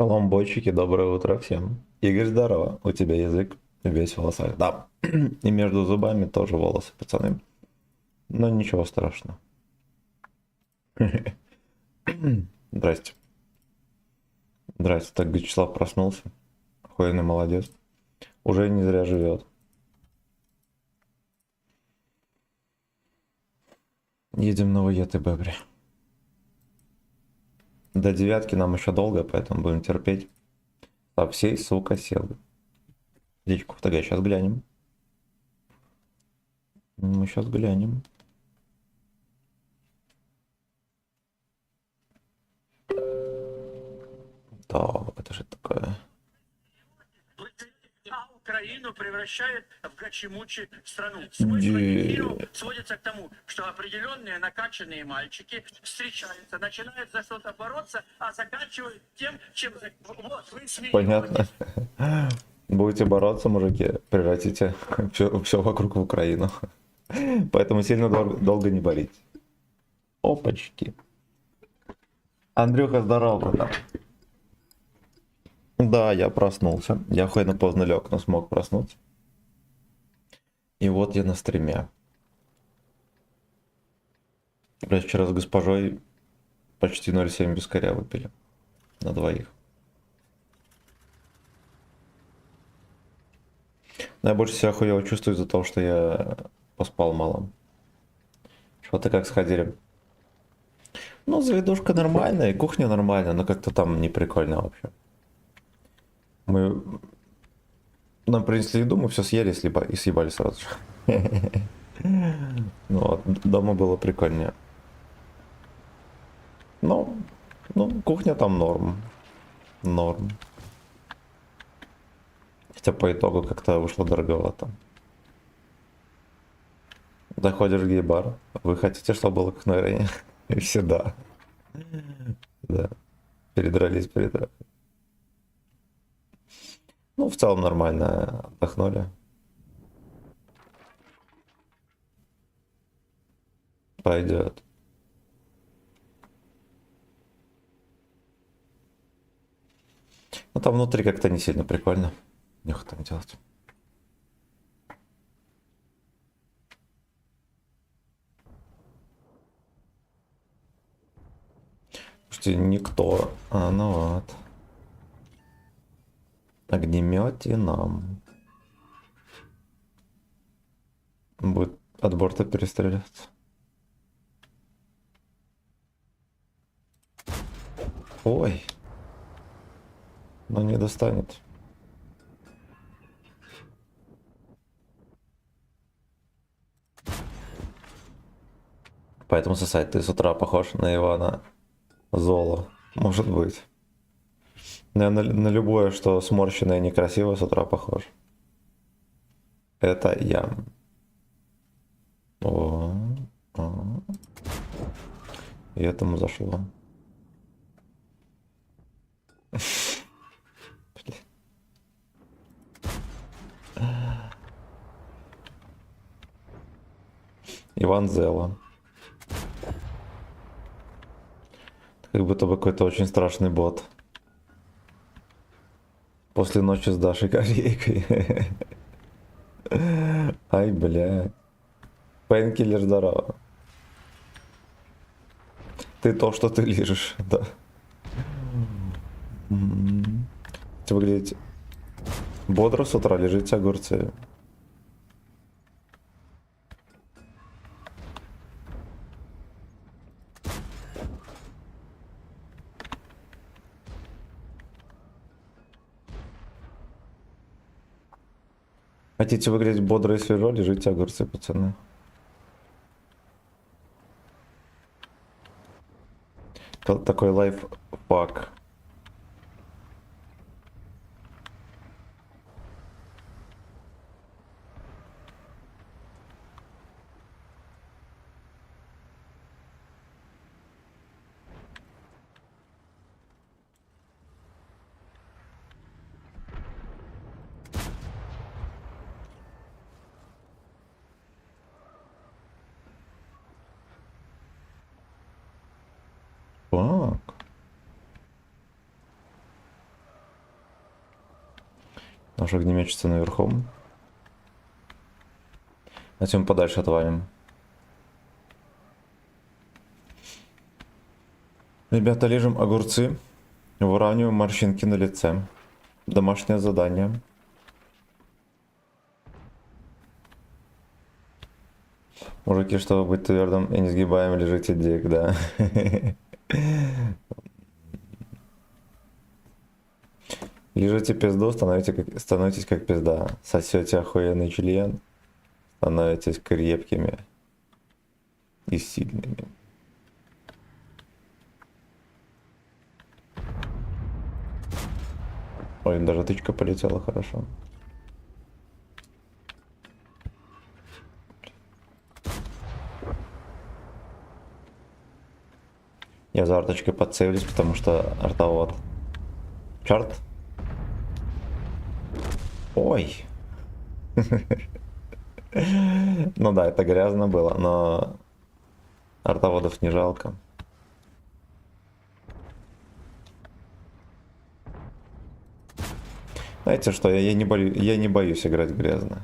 Коломбойчики, доброе утро всем. Игорь, здорово. У тебя язык весь в волосах. Да. И между зубами тоже волосы, пацаны. Но ничего страшного. Здрасте. Здрасте. Так Вячеслав проснулся. Охуенный молодец. Уже не зря живет. Едем на Уеты, Бэбри. До девятки нам еще долго, поэтому будем терпеть. Со всей, сука, силы. Личку в ТГ сейчас глянем. Мы сейчас глянем. Так, это же такое. Украину превращает в гачи-мучи страну. Смысл эфиров сводится к тому, что определенные накачанные мальчики встречаются, начинают за что-то бороться, а заканчивают тем, чем... Вот, вы смеетесь. Понятно. Будете бороться, мужики, превратите все вокруг в Украину. Поэтому сильно долго не борите. Опачки. Андрюха, здорово, да. Да, я проснулся. Я охуенно поздно лег, но смог проснуться. И вот я на стриме. Блядь, вчера с госпожой почти 0,7 бискаря выпили. На двоих. Но я больше себя хуево чувствую из-за того, что я поспал мало. Что-то как сходили. Ну, заведушка нормальная, и кухня нормальная, но как-то там не прикольно вообще. Мы нам принесли еду, мы все съели и съебали сразу же. Ну, вот, дома было прикольнее. Ну, кухня там норм. Норм. Хотя по итогу как-то вышло дороговато. Заходишь в гей-бар. Вы хотите, чтобы было как на арене? И все да. Да. Передрались. Ну, в целом нормально отдохнули. Пойдет. Ну, там внутри как-то не сильно прикольно. Нехуй там делать. Слушайте, никто. Ну вот. Огнемете нам. Будет от борта перестреляться. Ой. Но не достанет. Поэтому сосать ты с утра похож на Ивана Золо. Может быть. Наверное, на любое, что сморщенное и некрасиво, с утра похож. Это я. О, о. И этому зашло. Иван Зело. Как будто бы какой-то очень страшный бот. После ночи с Дашей Корейкой. Ай, бля. Пейнкиллер, здорово. Ты то, что ты лежишь, да. Выглядите бодро с утра, лежите огурцы. Хотите выглядеть бодро и свежо, лежите огурцы, пацаны. Такой лайфхак. Так. Наш огнеметчица наверху. Затем подальше отвалим. Ребята, лежим огурцы. Выравниваем морщинки на лице. Домашнее задание. Мужики, чтобы быть твердым и несгибаемым, лежите дик, да. Лежите пизду, становитесь как пизда. Сосете охуенный член, становитесь крепкими и сильными. Ой, даже тычка полетела хорошо. Я за арточкой подцелюсь, потому что артовод. Чарт. Ой. Ну да, это грязно было, но артоводов не жалко. Знаете что, я не боюсь играть грязно.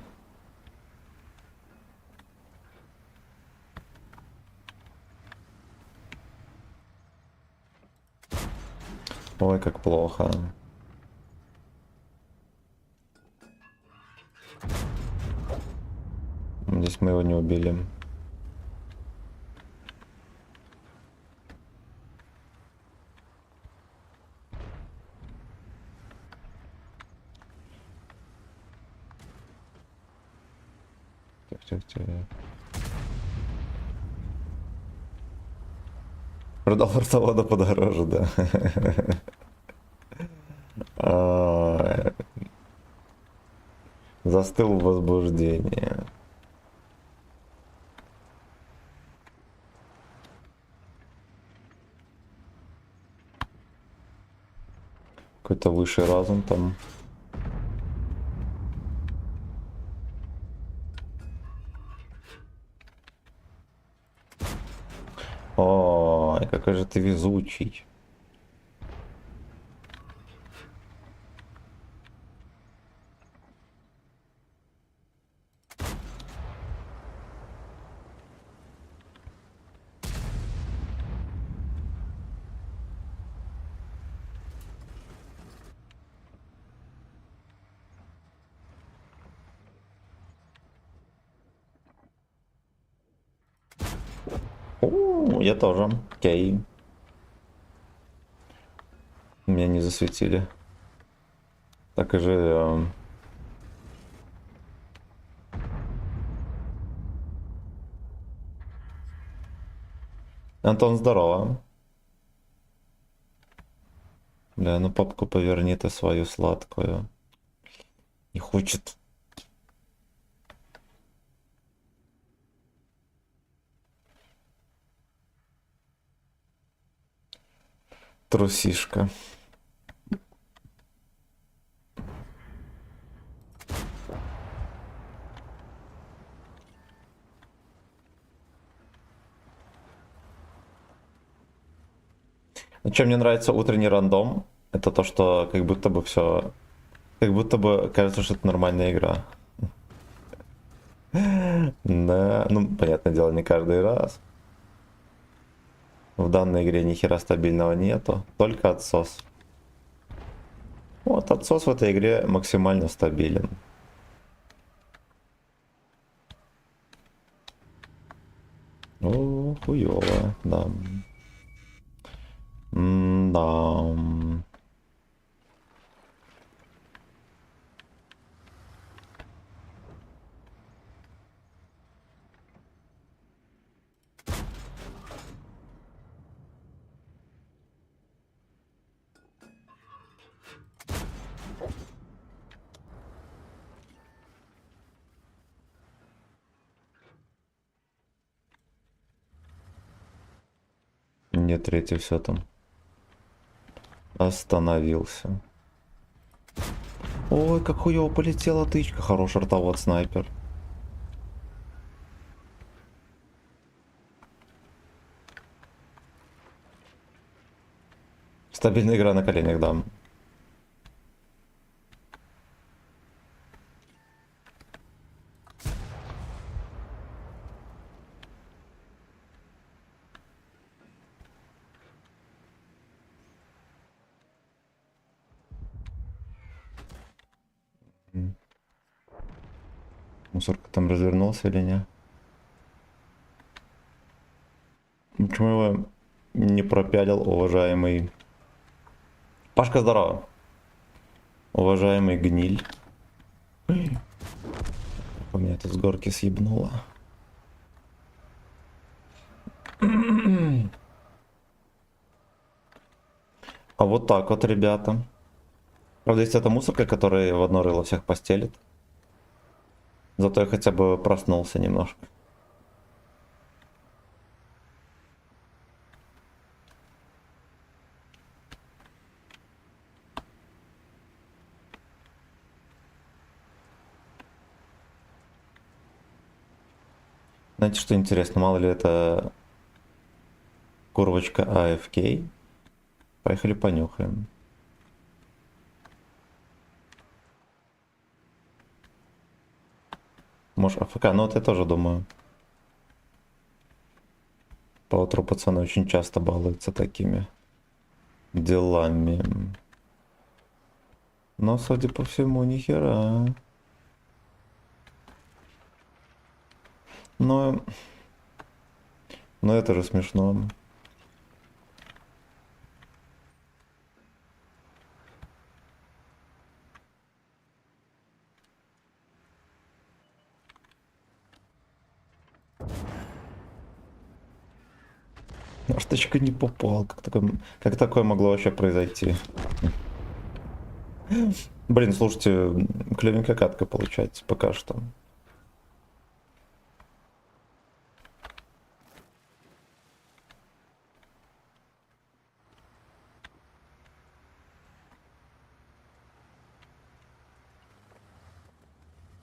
Ой, как плохо. Здесь мы его не убили. Тихо. Продал артовода подороже, да. Застыл в возбуждении. Какой-то высший разум там. Ой, какой же ты везучий. Я тоже. Окей. Меня не засветили. Так и живем. Антон, здорово. Бля, ну папку поверни ты свою сладкую. Не хочет. Трусишка. Ну, чем мне нравится утренний рандом, это то, что как будто бы все, как будто бы кажется, что это нормальная игра. Да, ну, понятное дело, не каждый раз. В данной игре ни хера стабильного нету, только отсос. Вот, отсос в этой игре максимально стабилен. О, хуёво, да. Да. Не третий, все там. Остановился. Ой, как хуёво полетела тычка. Хороший ртовод снайпер. Стабильная игра на коленях, да. Мусорка там развернулся или нет? Почему его не пропялил, уважаемый... Пашка, здорово. Уважаемый гниль. У меня тут с горки съебнуло. А вот так вот, ребята. Правда, есть эта мусорка, которая в одно рыло всех постелит. Зато я хотя бы проснулся немножко. Знаете, что интересно? Мало ли это курвочка AFK. Поехали понюхаем. Может, АФК? Ну вот я тоже думаю. Поутру пацаны очень часто балуются такими делами. Но, судя по всему, нихера. Но... Но это же смешно. Штучка не попал. Как такое могло вообще произойти? Блин, слушайте, клевенькая катка получается пока что.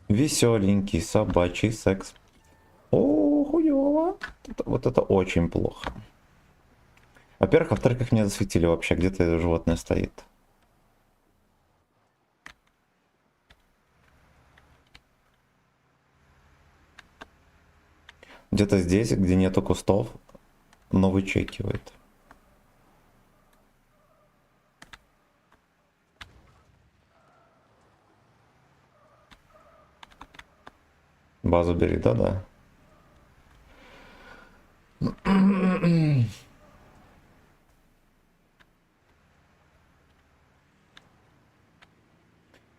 Веселенький собачий секс. О, хуёво. Вот это очень плохо. Во-первых, во-вторых, их не засветили вообще, где-то это животное стоит. Где-то здесь, где нету кустов, но вычекивает. Базу бери, да-да.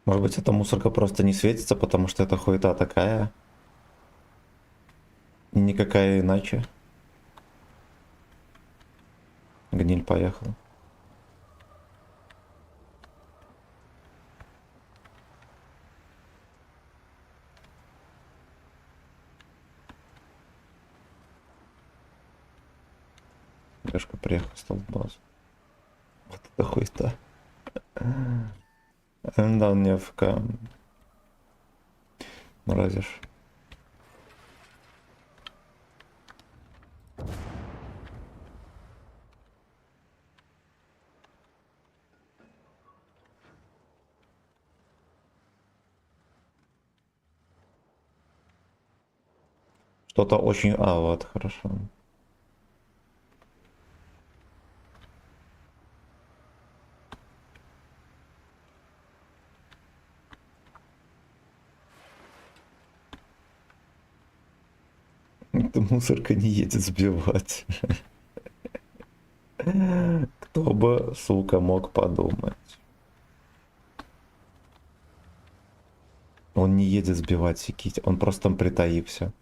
Может быть, эта мусорка просто не светится, потому что это хуета такая. Никакая иначе. Гниль поехал. Лешка приехал, стал в базу. Вот это хуета. Да, он не АФК. Мразишь. Что-то очень... А, вот, хорошо. Эта мусорка не едет сбивать. Кто бы, сука, мог подумать. Он не едет сбивать Сикити, он просто там притаился.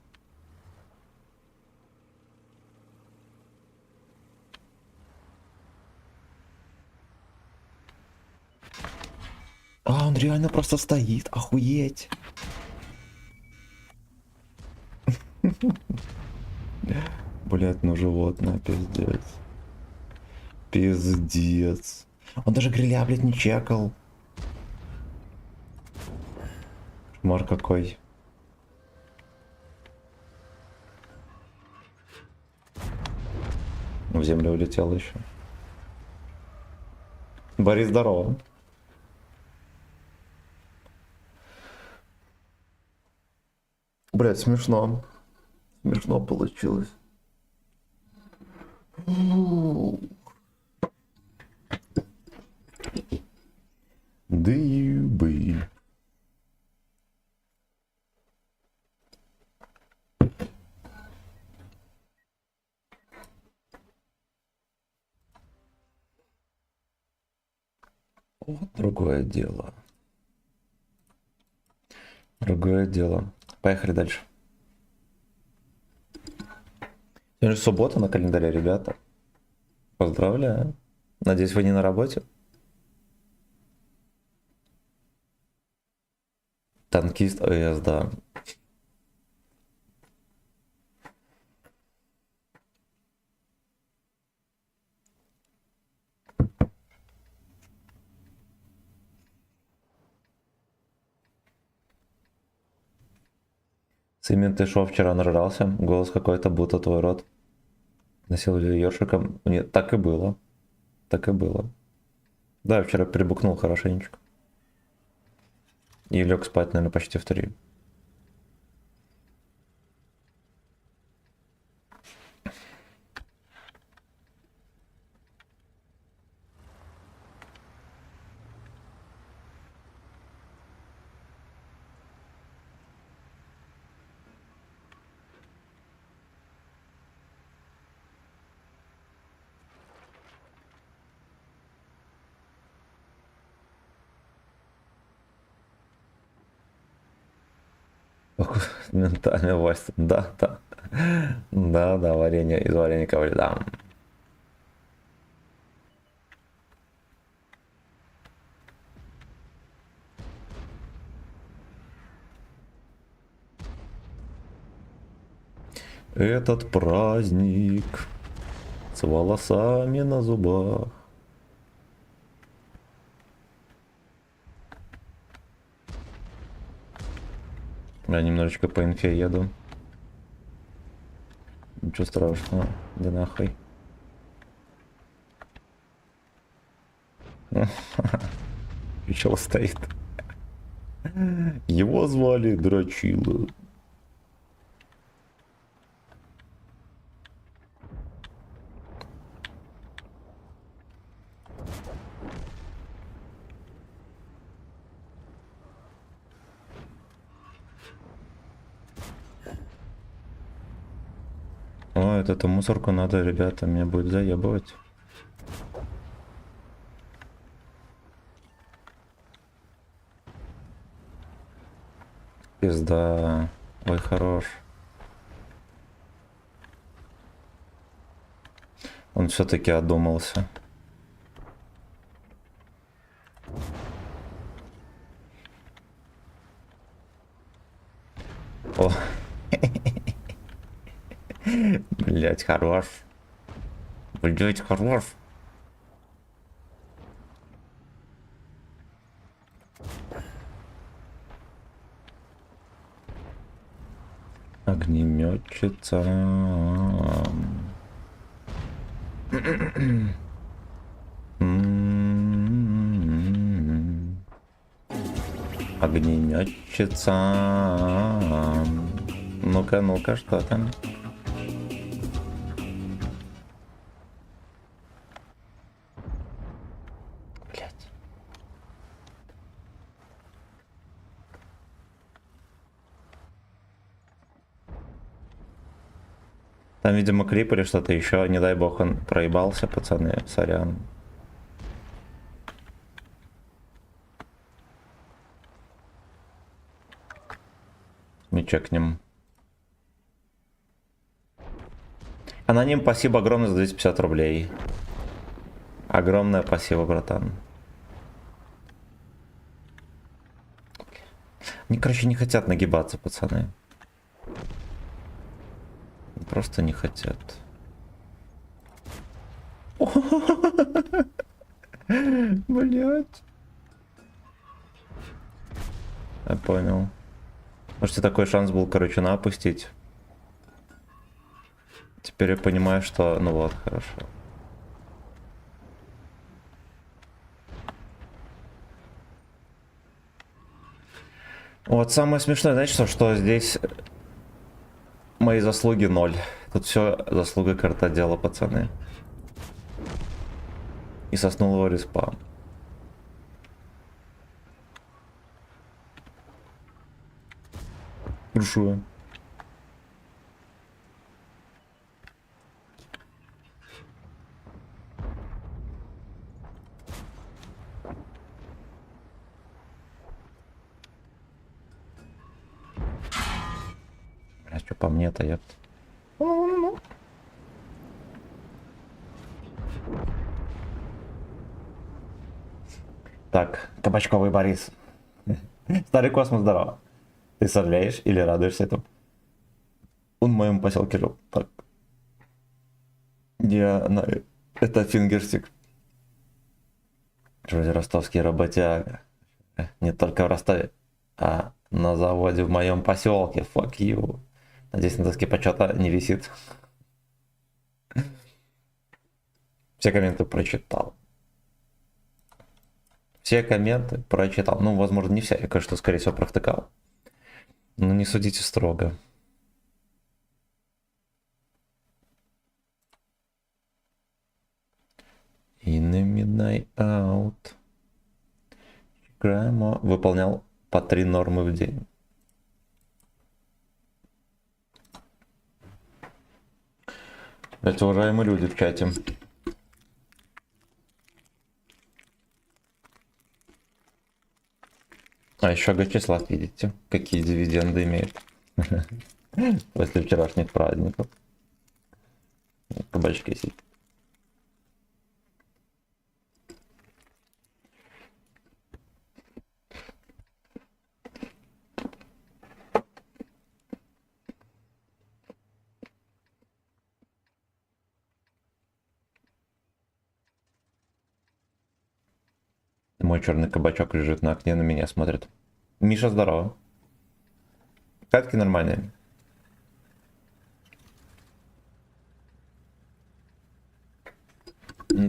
А, он реально просто стоит, охуеть. Блять, ну животное, пиздец. Пиздец. Он даже гриля, блядь, не чекал. Шмар какой. В землю улетел еще. Борис, здорово. Блять, смешно. Смешно получилось. Дыбы. Вот другое дело. Другое дело. Поехали дальше. Сегодня же суббота на календаре, ребята. Поздравляю. Надеюсь, вы не на работе? Танкист ОС, да. Симин, ты шо, вчера нажрался? Голос какой-то, будто твой рот носил ёршиком. Нет, так и было. Так и было. Да, я вчера прибухнул хорошенечко. И лег спать, наверное, почти в 3. Ментальный власть. Да, да. Да, да, варенье из вареника льда. Этот праздник с волосами на зубах. Я немножечко по инфе еду. Ничего страшного, да нахуй. Чел стоит. Его звали Драчила. О, эту мусорку надо, ребята, мне будет заебывать. Пизда. Ой, хорош. Он все-таки одумался. О. Блять, хорош. Блять, хорош. Огнеметчица. Огнеметчица. Ну-ка, ну-ка, что там? Блять. Там, видимо, клип или что-то еще. Не дай бог он проебался, пацаны. Сорян. Не чекнем. Аноним, спасибо огромное за 250 рублей. Огромное спасибо, братан. Они, короче, не хотят нагибаться, пацаны. Просто не хотят. Блять. Я понял. Можете такой шанс был, короче, опустить. Теперь я понимаю, что... Ну вот, хорошо. Вот самое смешное, знаете что? Что здесь мои заслуги 0. Тут все заслуга картодела, пацаны. И соснулого респа. Рушу. Что по мне-то, ёпт. Так, кабачковый Борис. Старый космос, здорово. Ты сожалеешь или радуешься этому? Он в моем поселке жил. Так. Это фингерстик. Вроде ростовский работяга. Не только в Ростове, а на заводе в моем поселке. Fuck you. Надеюсь, на доске почета не висит. Все комменты прочитал. Все комменты прочитал. Ну, возможно, не все. Я, конечно, скорее всего, провтыкал. Но не судите строго. In the midnight out. Граммо выполнял по 3 нормы в день. Это уважаемые люди в чате. А еще Гачеслав, видите, какие дивиденды имеет после вчерашних праздников. Кабачки сидят. Мой черный кабачок лежит на окне, на меня смотрит. Миша, здорово. Катки нормальные.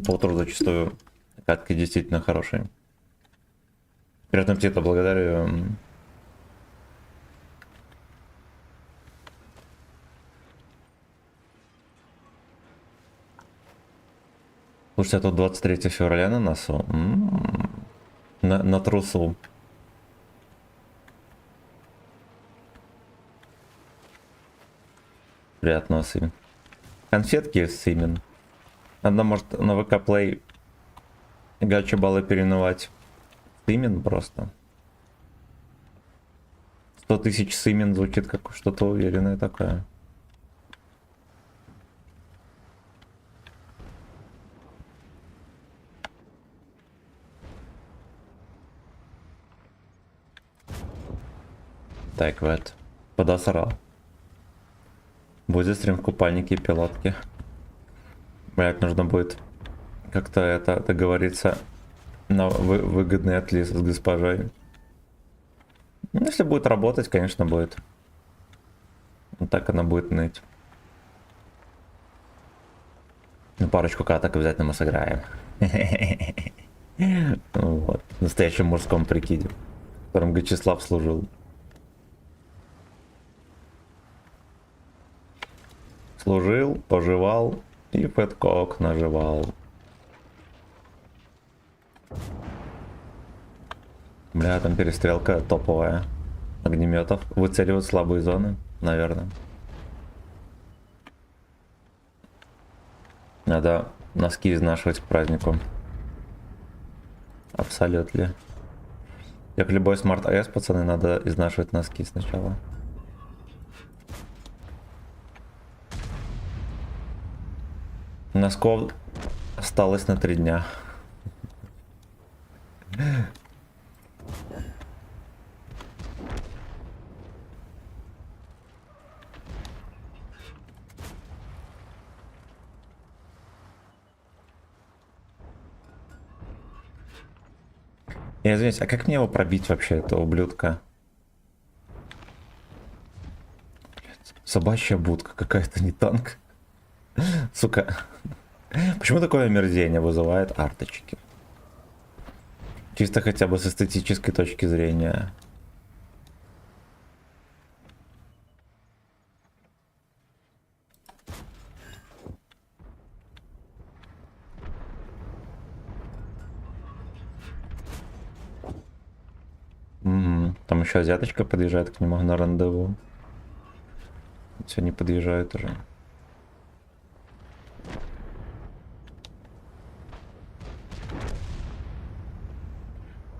По утру зачастую катки действительно хорошие. Приятного аппетита, благодарю. Слушайте, а тут 23 февраля на носу. На трусу. Приятного сымен. Конфетки сымен. Надо, может, на ВК Play гача баллы переименовать. Сымен просто. 100 тысяч сымен звучит как что-то уверенное такое. Так, вот. Подосрал. Будет стрим в купальнике и пилотке. Блять, нужно будет как-то это договориться на выгодный отлив с госпожой. Ну, если будет работать, конечно, будет. Вот так она будет ныть. Ну, парочку каток обязательно мы сыграем. Вот. В настоящем мужском прикиде, в котором Гачеслав служил. Служил, пожевал и фэткок наживал. Бля, там перестрелка топовая. Огнеметов. Выцеливают слабые зоны, наверное. Надо носки изнашивать к празднику. Абсолютно. Как любой смарт iOS, пацаны, надо изнашивать носки сначала. Носков осталось на 3 дня. Я извиняюсь, а как мне его пробить вообще, этого ублюдка? Блядь, собачья будка какая-то, не танк. Сука. Почему такое омерзение вызывает арточки? Чисто хотя бы с эстетической точки зрения. Там еще азиаточка подъезжает к нему на рандеву. Все, не подъезжают уже.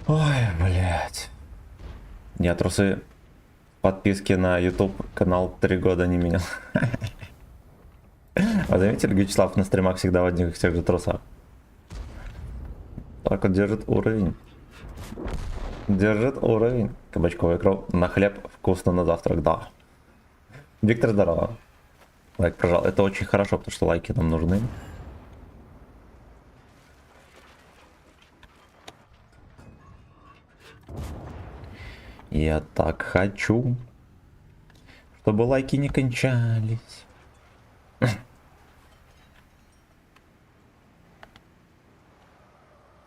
Ой, блядь. Я трусы подписки на YouTube канал 3 года не менял. А заметили, Вячеслав на стримах всегда в одних и тех же трусах? Так вот держит уровень. Держит уровень. Кабачковый кров на хлеб, вкусно на завтрак, да. Виктор, здорово. Лайк прожал. Это очень хорошо, потому что лайки нам нужны. Я так хочу, чтобы лайки не кончались.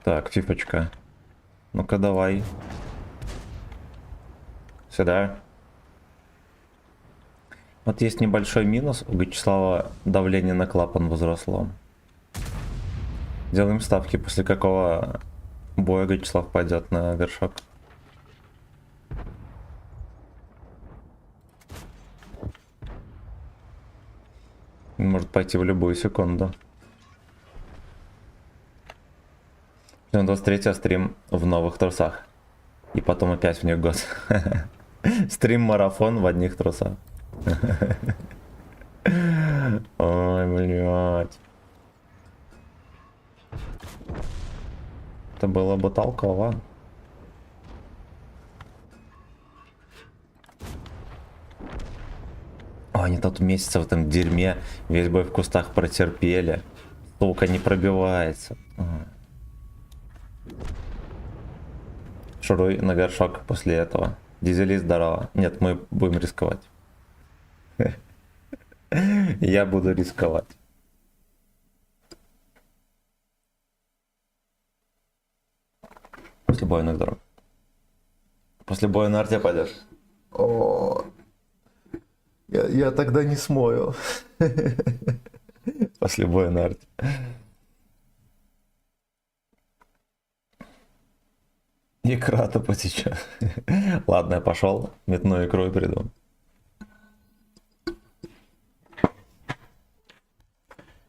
Так, фифочка. Ну-ка давай. Сюда. Вот есть небольшой минус. У Вячеслава давление на клапан возросло. Делаем ставки, после какого боя Вячеслав пойдет на вершок. Может пойти в любую секунду. 23 стрим в новых трусах. И потом опять в них год. Стрим-марафон в одних трусах. Ой, блядь. Это было бы толково. О, они тут месяца в этом дерьме весь бой в кустах протерпели. Сука, не пробивается. Шуруй на горшок после этого. Дизели здорово. Нет, мы будем рисковать. Я буду рисковать. После боя на здоровье. После боя на арте пойдешь? О, я тогда не смою. После боя на арте. Икра-то потечет. Ладно, я пошел. Метну икру и приду.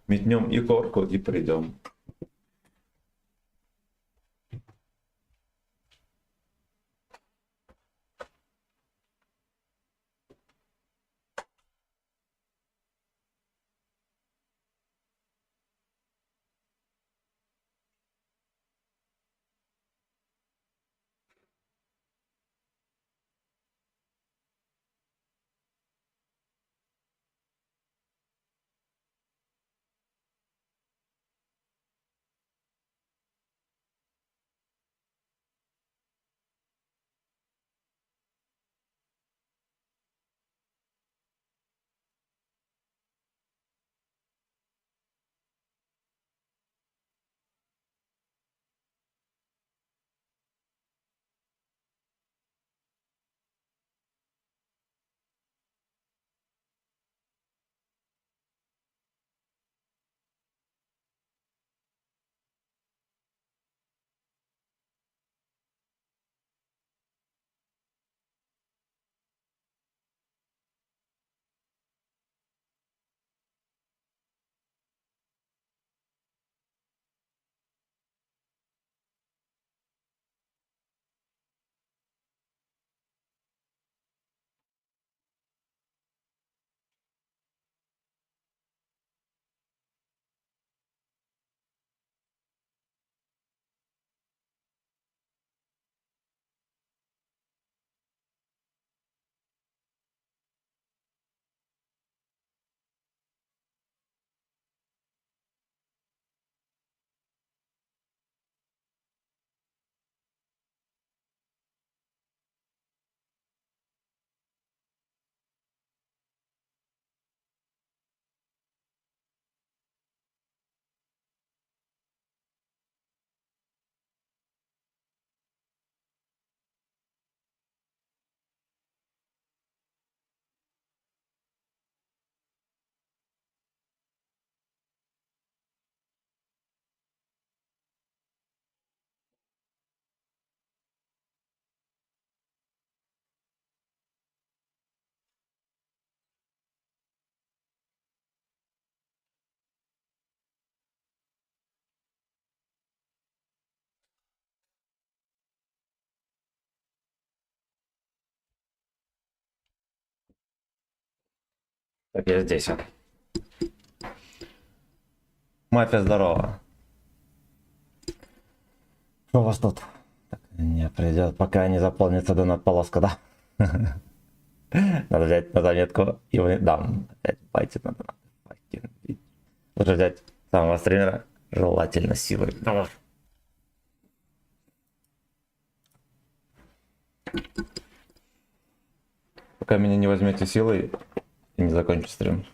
Метнем икорку и придем. Так, я здесь. Мафия, здорово. Что у вас тут? Так, не придет, пока не заполнится донат полоска, да? Надо взять на заметку и вы... Да, опять пойти на донат. Лучше взять самого стримера, желательно силой. Давай. Пока меня не возьмете силой и не закончу стрим.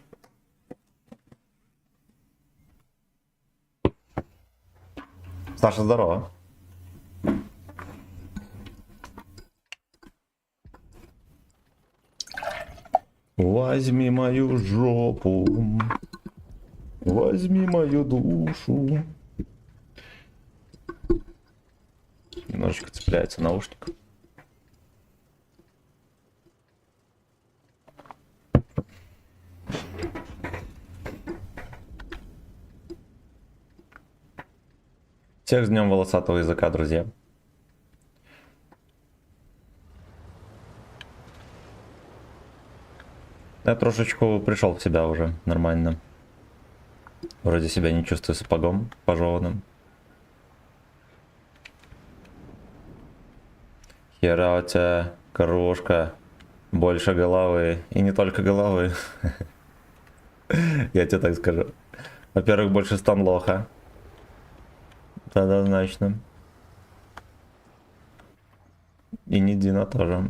Саша, здорово. Возьми мою жопу, возьми мою душу. Немножечко цепляется наушник. Всех с днем волосатого языка, друзья. Я трошечку пришел в себя уже, нормально. Вроде себя не чувствую сапогом пожеванным. Хера у тебя кружка, больше головы. И не только головы. Я тебе так скажу. Во-первых, больше станлоха. Это однозначно. И не Дина тоже.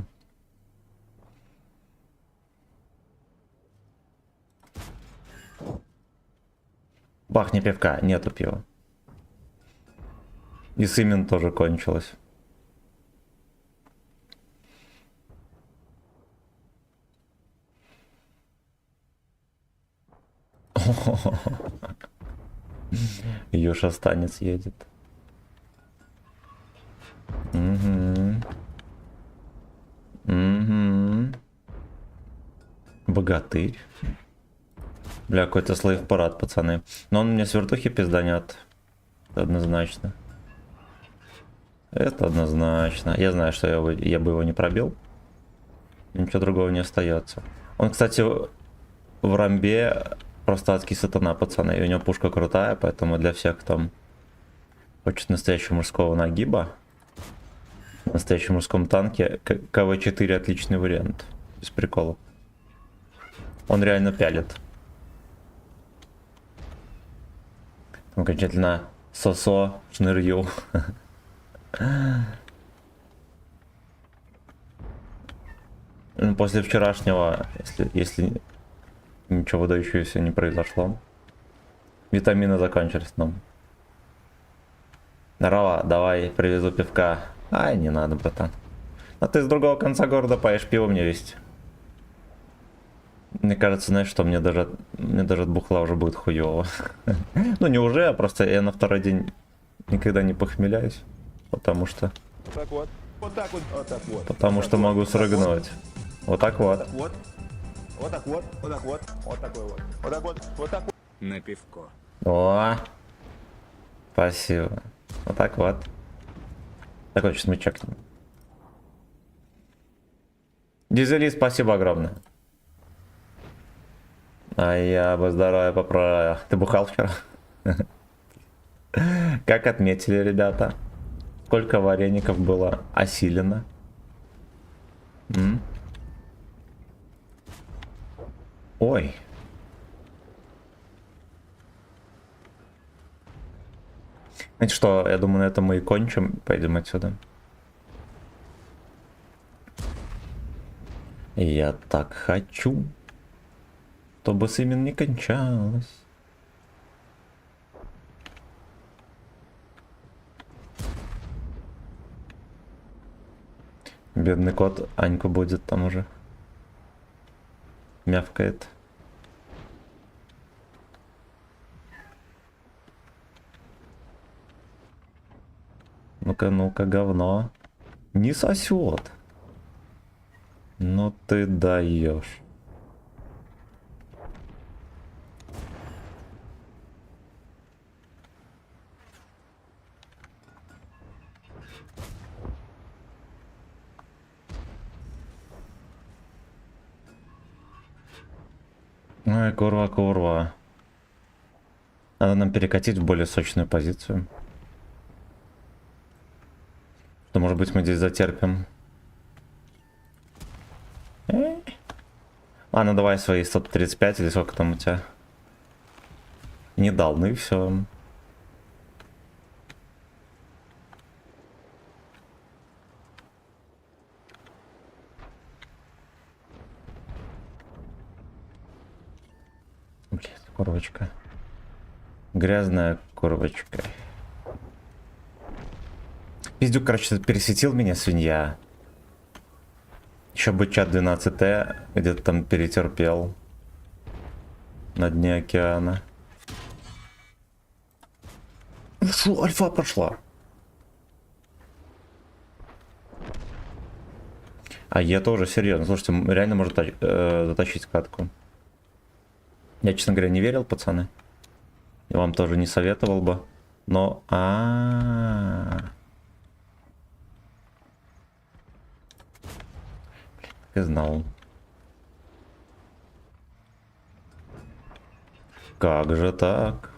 Бахни пивка, нету пива. И сымен тоже кончилось. Юша станец едет. Угу. Угу. Богатырь. Бля, какой-то слейв-парад, пацаны. Но он мне с вертухи пизданет. Это однозначно. Это однозначно. Я знаю, что я бы его не пробил. Ничего другого не остается. Он, кстати, в рамбе просто адский сатана, пацаны. И у него пушка крутая, поэтому для всех, кто хочет настоящего мужского нагиба, в настоящем мужском танке, КВ-4 отличный вариант. Без приколов. Он реально пялит. Окончательно сосо шнырью. Ну, после вчерашнего, если ничего выдающегося не произошло, витамины закончились нам. Здорово, давай привезу пивка. Ай, не надо, братан. А ты с другого конца города поешь, пиво мне везти. Мне кажется, знаешь что, мне даже от бухла уже будет хуёво. Ну не уже, а просто я на второй день никогда не похмеляюсь. Потому что... Вот так вот. Вот так вот. Вот так вот. Потому что могу срыгнуть. Вот так вот. Вот. Вот так вот. Вот так вот. Вот такой вот. Вот так вот. Вот так вот. На пивко. О, спасибо. Вот так вот. Так вот, сейчас мы чекнем. Дизели, спасибо огромное. А я бы здоровье поправил. Ты бухал вчера? Как отметили ребята? Сколько вареников было осилено? Ой. Знаете что, я думаю, на этом мы и кончим. Пойдем отсюда. Я так хочу, чтобы сымен не кончалось. Бедный кот Аньку будет там уже. Мявкает. Ну-ка, ну-ка, говно. Не сосет. Ну ты даешь. Ой, курва, курва. Надо нам перекатить в более сочную позицию. То, может быть, мы здесь затерпим. Ну давай свои 135 или сколько там у тебя. Не дал, ну и все. Блин, курвочка. Грязная курвочка. Пиздюк, короче, пересетил меня, свинья. Еще бы чат 12Т где-то там перетерпел. На дне океана. Шо, альфа прошла. А я тоже серьезно. Слушайте, реально может затащить катку. Я, честно говоря, не верил, пацаны. И вам тоже не советовал бы. Но... И знал. Как же так?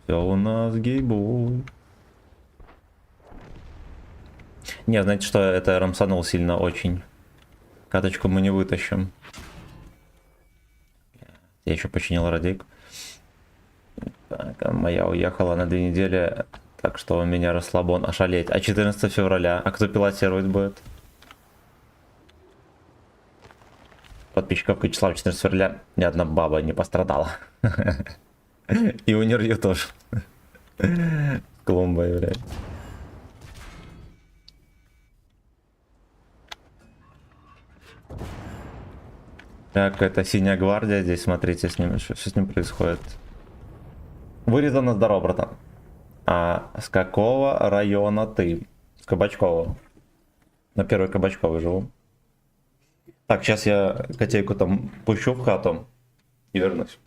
Все у нас гейбой. Не, знаете что, это рамсанул сильно очень. Каточку мы не вытащим. Я еще починил радейку. Так, а моя уехала на 2 недели. Так что у меня расслабон. Ошалеть. А 14 февраля? А кто пилотировать будет? Подписчиков Вячеслава 14 февраля ни одна баба не пострадала. И у нее тоже. Клумба, блядь. Так, это синяя гвардия здесь, смотрите, с ним, что с ним происходит. Вырезано здорово, братан. А с какого района ты? С Кабачкова. На первой Кабачковой живу. Так, сейчас я котейку там пущу в хату и вернусь.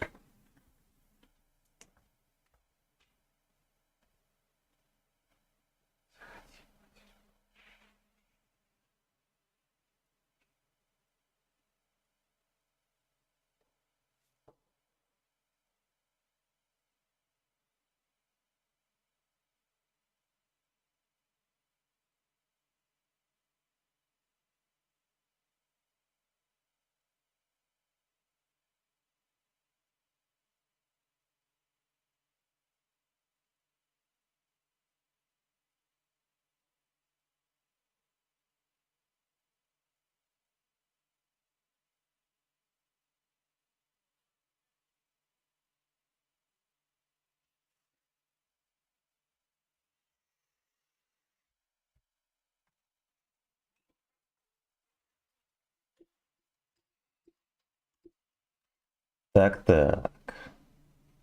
Так, так.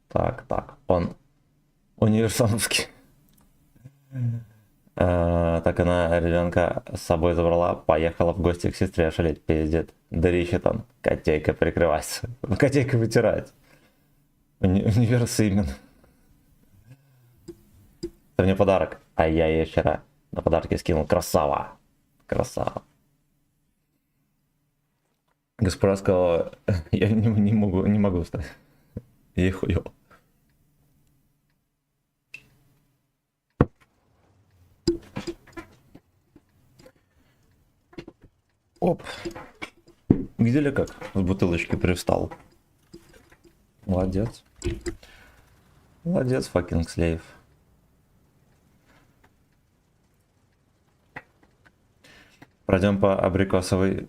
Так. Он универсамский. Так она ребенка с собой забрала, поехала в гости к сестре, ошалеть, пиздец. Дрищет он, котейка прикрывается. Котейка вытирать. Универс именно. Это мне подарок. А я ей вчера на подарки скинул. Красава. Красава. Госпожа сказала, я не могу встать. Ей хуёво. Оп. Видели, как с бутылочки привстал? Молодец. Молодец, факинг слейв. Пройдем по Абрикосовой,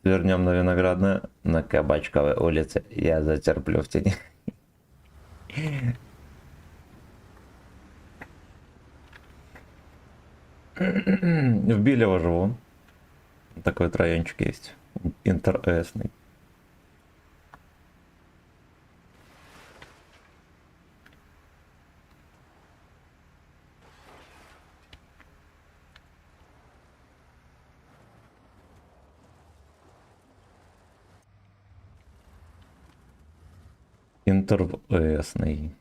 вернем на Виноградную, на Кабачковой улице. Я затерплю в тени. В Билево живу. Такой вот райончик есть. Интересный. Интересный.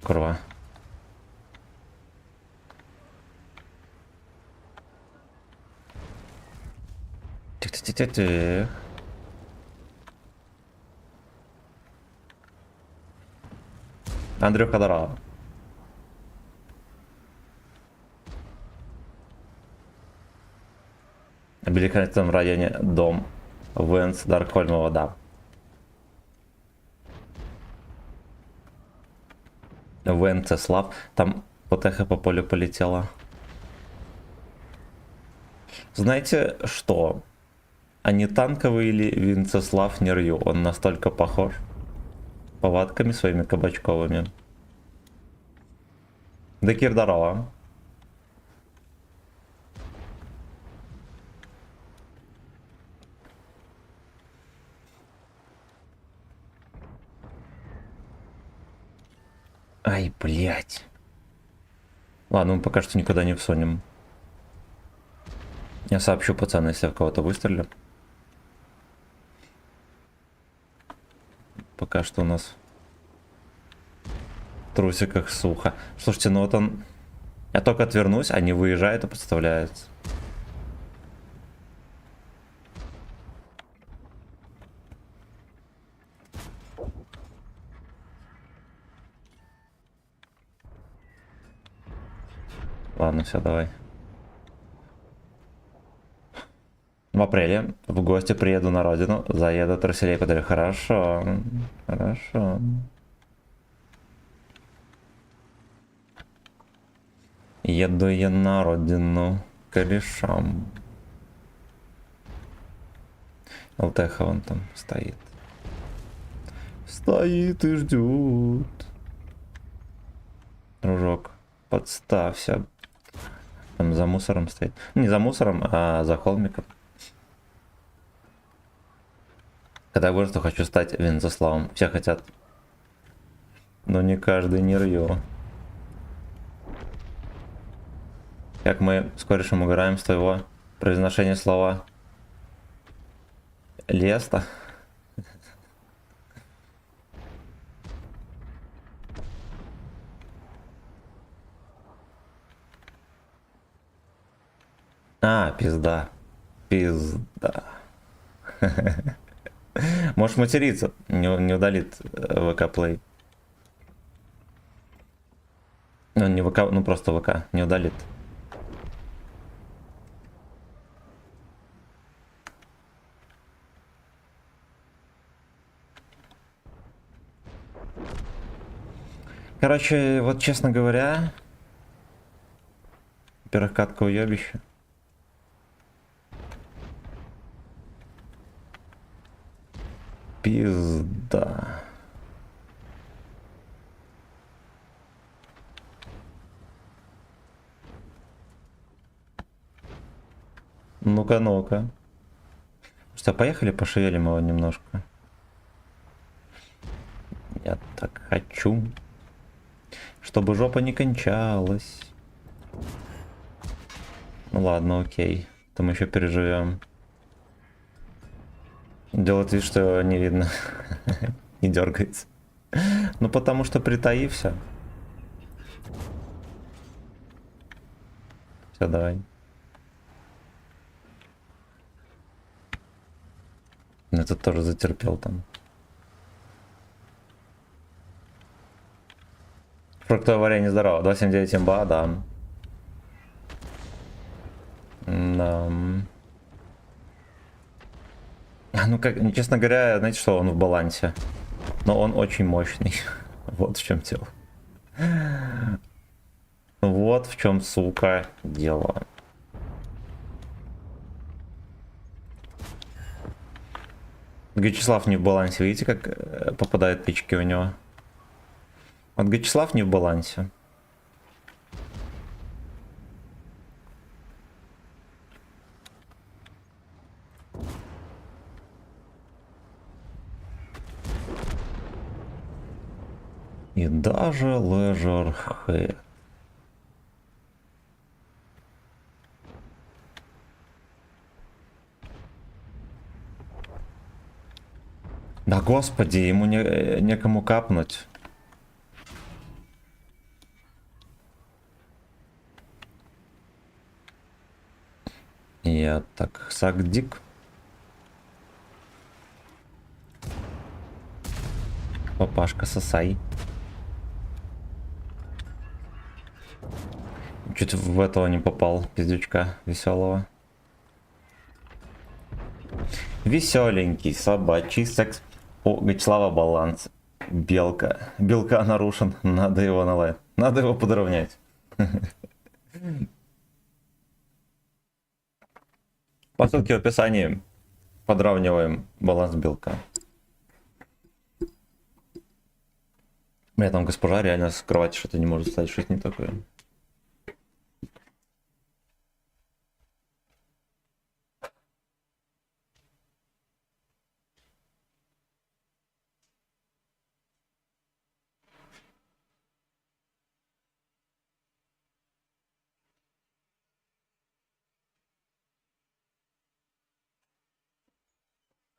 Курва. Тих-тих-тих-тих. Андрюха, здорово. В Великолепном районе дом Венс Даркхольмова, да. Венцеслав. Там потеха по полю полетела. Знаете что? А не танковый или Венцеслав Нерью? Он настолько похож. Повадками своими кабачковыми. Декир, здорово. Ай, блядь. Ладно, мы пока что никуда не всунем. Я сообщу, пацаны, если я в кого-то выстрелю. Пока что у нас в трусиках сухо. Слушайте, ну вот он... Я только отвернусь, а не выезжает и подставляется. Ладно, все, давай. В апреле в гости приеду на родину, заеду траселей подарю. Хорошо, хорошо. Еду я на родину к корешам. ЛТХ вон там стоит. Стоит и ждет. Дружок, подставься. Там за мусором стоит. Не за мусором, а за холмиком. Когда вырасту, хочу стать Венцеславом. Все хотят. Но не каждый не рью. Как мы с корешем угораем с твоего произношения слова Леста. А, пизда. Пизда. Можешь материться, не удалит ВК Play. Ну, не ВК, ну просто ВК, не удалит. Короче, вот честно говоря, во-первых, катка уебище. Пизда. Ну-ка, ну-ка. Что, поехали пошевелим его немножко. Я так хочу, чтобы жопа не кончалась. Ну ладно, окей. Там еще переживем. Делать вид, что его не видно. Не дергается. Ну потому что притаився. Все, давай. Этот тоже затерпел там. Фруктовое варенье, здорово. 279 имба, да. Да. Ну, как, честно говоря, знаете, что он в балансе. Но он очень мощный. Вот в чем дело. Вот в чем, сука, дело. Гачеслав не в балансе. Видите, как попадают тычки у него? Вот Гачеслав не в балансе. И даже Leisurehead. Да господи, ему некому капнуть. Я так, сагдик. Папашка сосай. Чуть в этого не попал, пиздючка веселого. Веселенький собачий секс. О, Слава баланс. Белка. Белка нарушен. Надо его наладить. Надо его подровнять. По ссылке в описании подравниваем баланс белка. Бля, там госпожа реально с кровати что-то не может встать, что-то не такое.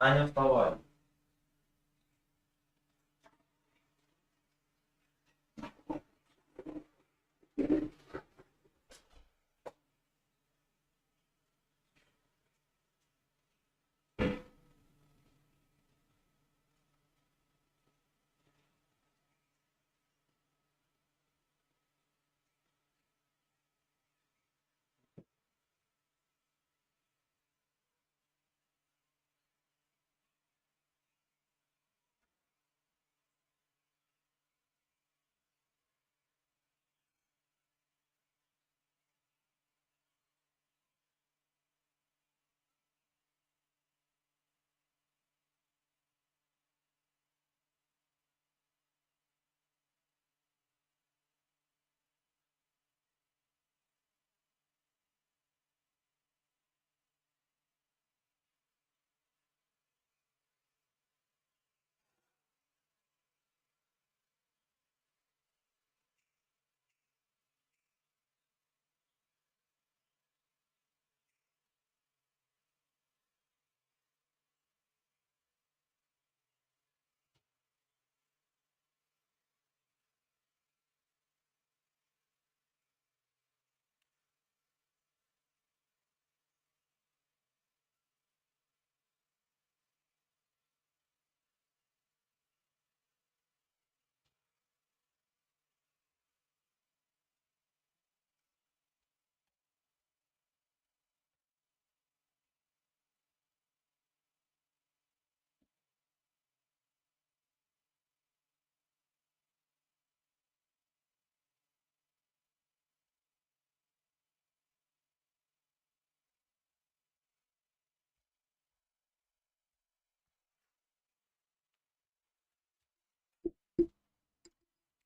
Аня, вставай.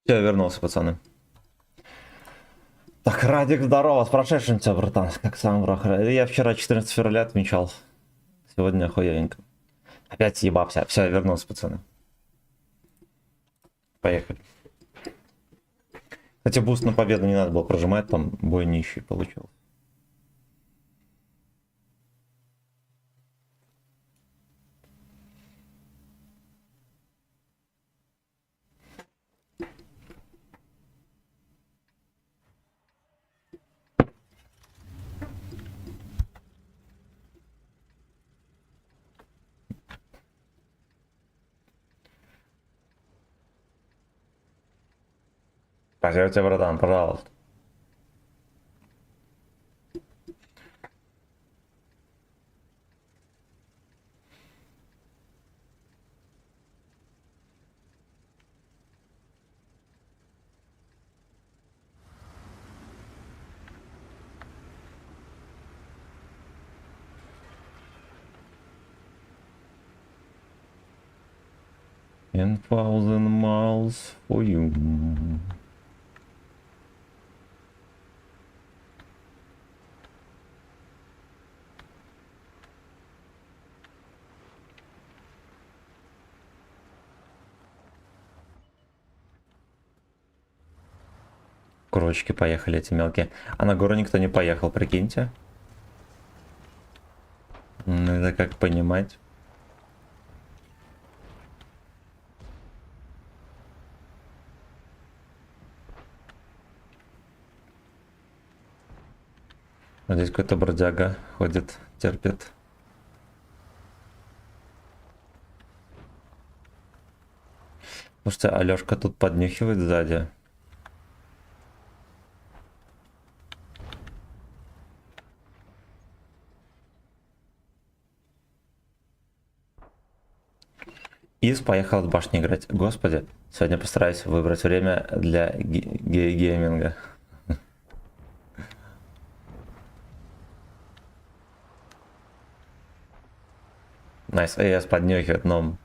Все, вернулся, пацаны. Так, Радик, здорово, с прошедшим тебя, братан. Как сам враг. Я вчера 14 февраля отмечал. Сегодня охуенненько. Опять съебался. Все, вернулся, пацаны. Поехали. Хотя буст на победу не надо было прожимать, там бой нищий получил. Спасибо тебе, братан, пожалуйста. In 1,000 miles for you. Курочки поехали эти мелкие. А на гору никто не поехал, прикиньте. Ну, это как понимать. Здесь какой-то бродяга ходит, терпит. Слушайте, Алёшка тут поднюхивает сзади. Из поехал с башни играть. Господи, сегодня постараюсь выбрать время для гейминга. Найс, AS поднюхивает, но...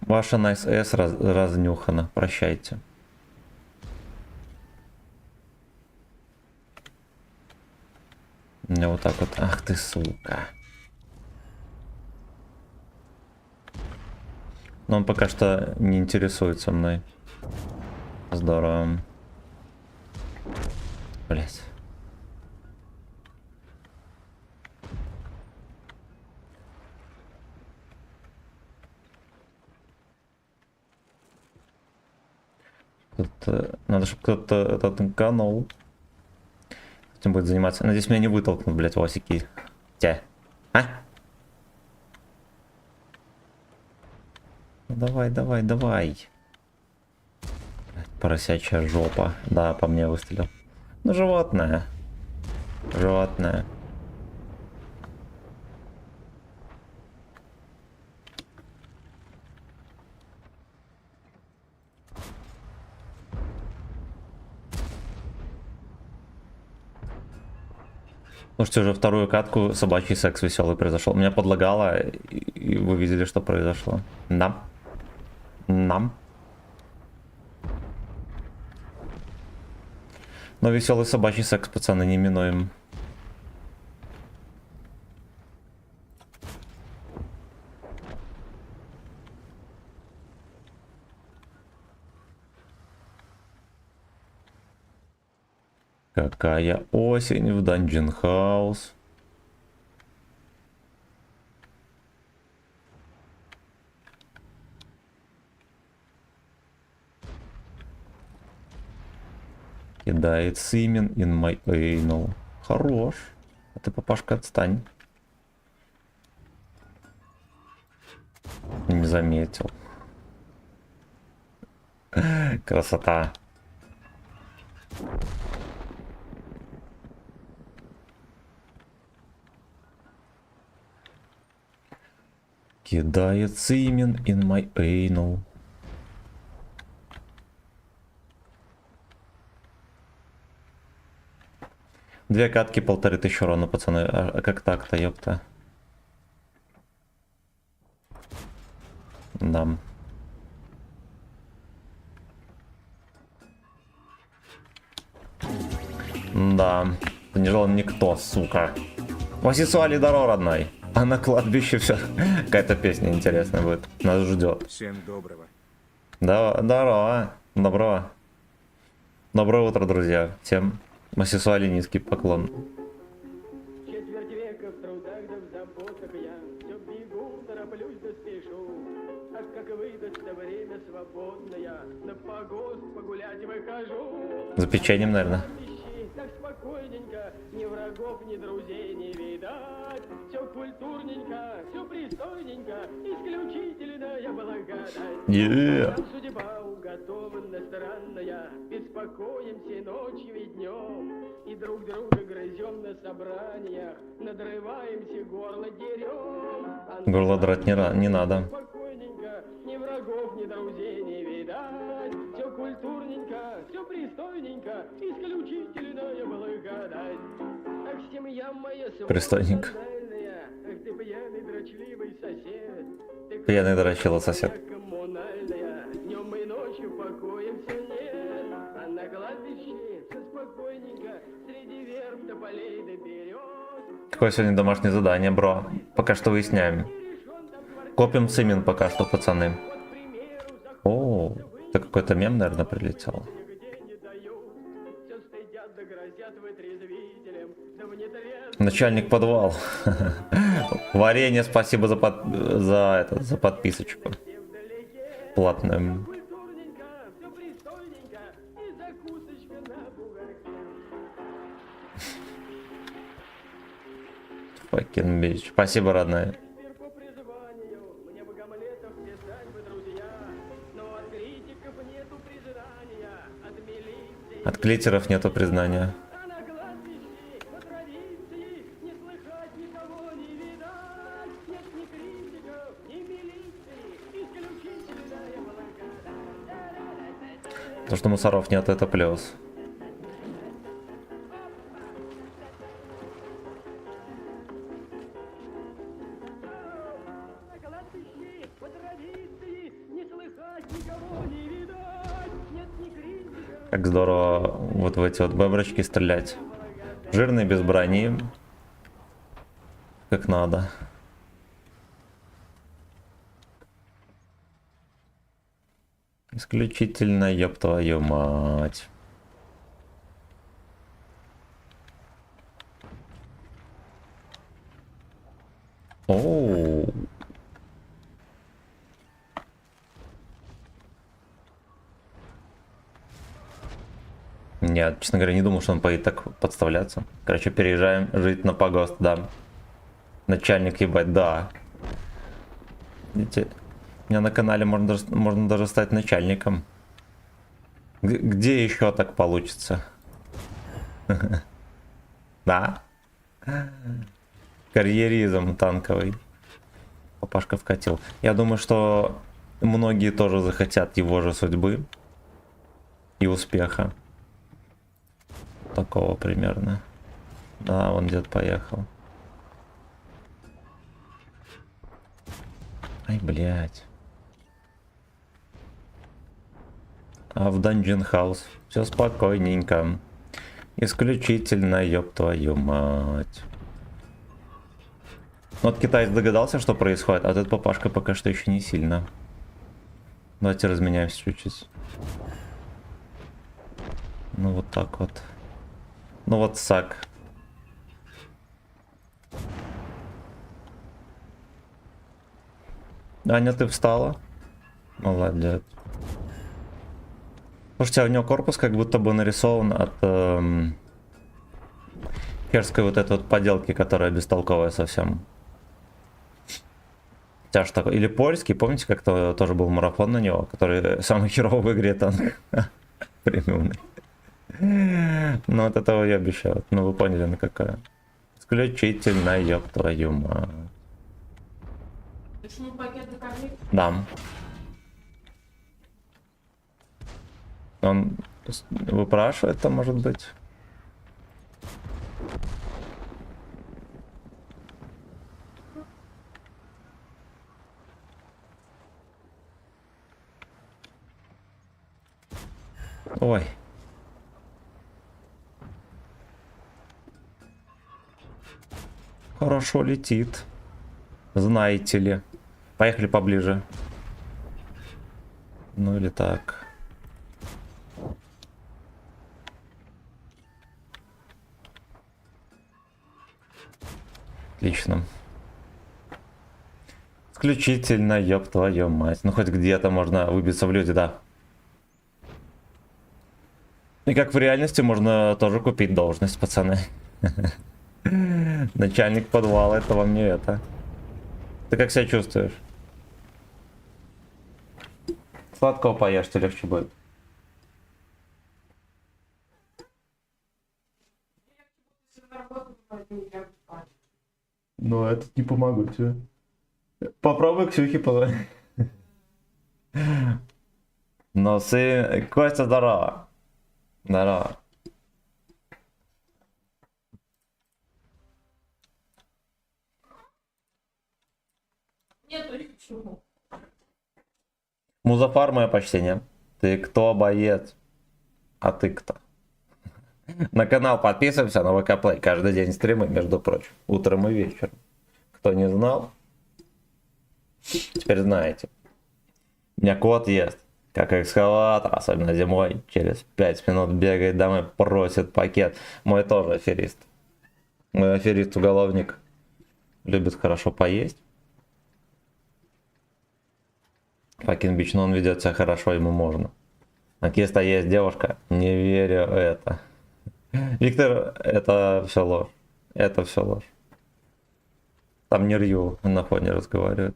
Ваша Nice S разнюхана, прощайте. Мне вот так вот, ах ты сука. Но он пока что не интересуется мной. Здорово. Блять. Надо, чтобы кто-то этот канал этим будет заниматься. Надеюсь, меня не вытолкнут, блять, Васики. Тя. А? Давай, давай, давай. Поросячья жопа. Да, по мне выстрелил. Ну, животное. Животное. Слушайте, уже вторую катку собачий секс веселый произошел. Меня подлагало, и вы видели, что произошло. Нам. Нам. Но веселый собачий секс, пацаны, неминуем. Какая осень в Dungeon House. Кидает semen in my anal. Хорош. А ты, папашка, отстань. Не заметил. Красота. Кидает semen in my anal. Две катки, 1500 урона, пацаны. А как так-то, ёпта? Да. Да. Ты не жил никто, сука. Васисуали даро, родной. А на кладбище все. Какая-то песня интересная будет. Нас ждет. Всем доброго. Да, здорово. Доброго. Доброе утро, друзья. Всем Масисуали низкий поклон. Четверть века в трудах да в заботах я все бегу, тороплюсь да спешу. А как выдастся время свободное, на погост погулять выхожу. За печеньем, наверное. Ищи, так спокойненько, ни врагов, ни друзей не видать. Все культурненько, все пристойненько, исключительная благодать. Нам судьба уготована странная, беспокоимся ночью и днем, и друг друга грызем на собраниях, надрываемся, горло дерем. Горло драть не надо. Спокойненько, ни врагов, ни друзей не видать. Все культурненько, все пристойненько, исключительная благодать. Ах, семья моя Пристойненько. ах, ты пьяный, дрочливый сосед. Ты Пьяный дрочила сосед. коммунальная, днем и ночью покоимся нет. А на кладбище все спокойненько, среди верб, тополей да берез. Какое сегодня домашнее задание, бро? Пока что выясняем. Копим семен пока что, пацаны. О, это какой-то мем, наверное, прилетел. Нигде не дают, все стыдятся говорят, да грозят вытрезвителем, да в нетрезвом... Начальник подвал. Варенье, спасибо за подписочку. Платную. Культурненько, все пристойненько, и закусочка на бугорке. Fucking bitch. Спасибо, родная. Теперь по призванию, мне бы Гамлетов писать бы, друзья, но от критиков нету признания, от милиции... От клитеров нету признания. А на кладбище по традиции не слыхать никого не видать. Нет ни критиков, ни милиции, исключительная блокада. То, что мусоров нет, это плюс. На кладбище по традиции не слыхать никого не видать. Нет ни критиков. Как здорово вот в эти вот беброчки стрелять. Жирный, без брони. Как надо. Исключительно, ёб твою мать. Оу. Нет, честно говоря, не думал, что он поедет так подставляться. Короче, переезжаем жить на погост, да. Начальник, ебать, да. Видите, у меня на канале можно даже стать начальником. Где еще так получится? Да? Карьеризм танковый. Папашка вкатил. Я думаю, что многие тоже захотят его же судьбы и успеха. Такого примерно. Да, вон дед поехал. Ай, блядь. А в Dungeon House все спокойненько. Исключительно, ёб твою мать. Ну, вот китаец догадался, что происходит, а этот папашка пока что еще не сильно. Давайте разменяемся чуть-чуть. Ну, вот так вот. Ну, вот сак. Аня, ты встала? Молодец. Слушайте, а у него корпус как будто бы нарисован от херской вот этой вот поделки, которая бестолковая совсем. Тяж такой. Или польский, помните, как-то тоже был марафон на него, который самый херовый в игре танк. Премиумный. Ну вот этого я обещал. Ну вы поняли, на какая. Исключительно, ёб твою мать. Да. Он выпрашивает там, может быть. Ой. Хорошо летит. Знаете ли. Поехали поближе. Ну или так. Отлично. Исключительно, ёб твою мать. Ну хоть где-то можно выбиться в люди, да. И как в реальности можно тоже купить должность, пацаны. Начальник подвала, это вам не это. Ты как себя чувствуешь? Сладкого поешьте, легче будет. Ну, это не помогу тебе. Попробуй Ксюхе позвонить. Ну, Костя, здорово. Здорово. Нету ничего. Музафар, мое почтение. Ты кто, боец? А ты кто? На канал подписываемся, на ВК Play. Каждый день стримы, между прочим. Утром и вечером. Кто не знал, теперь знаете. У меня кот ест. Как экскаватор, особенно зимой, через 5 минут бегает домой, просит пакет. Мой тоже аферист. Мой аферист-уголовник любит хорошо поесть. Факин бич, но он ведет себя хорошо, ему можно. Наконец-то есть девушка, не верю это. Виктор, это все ложь. Это все ложь. Там не Рью на фоне разговаривает.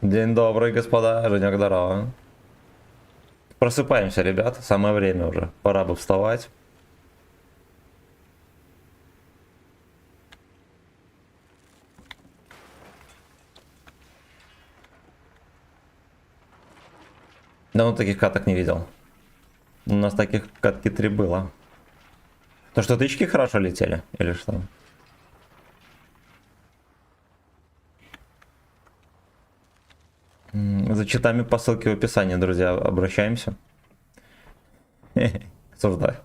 День добрый, господа. Женек, здорово. Просыпаемся, ребят. Самое время уже. Пора бы вставать. Давно таких каток не видел. У нас таких катки 3 было. То, что тычки хорошо летели? Или что? За читами по ссылке в описании, друзья, обращаемся. Осуждаю.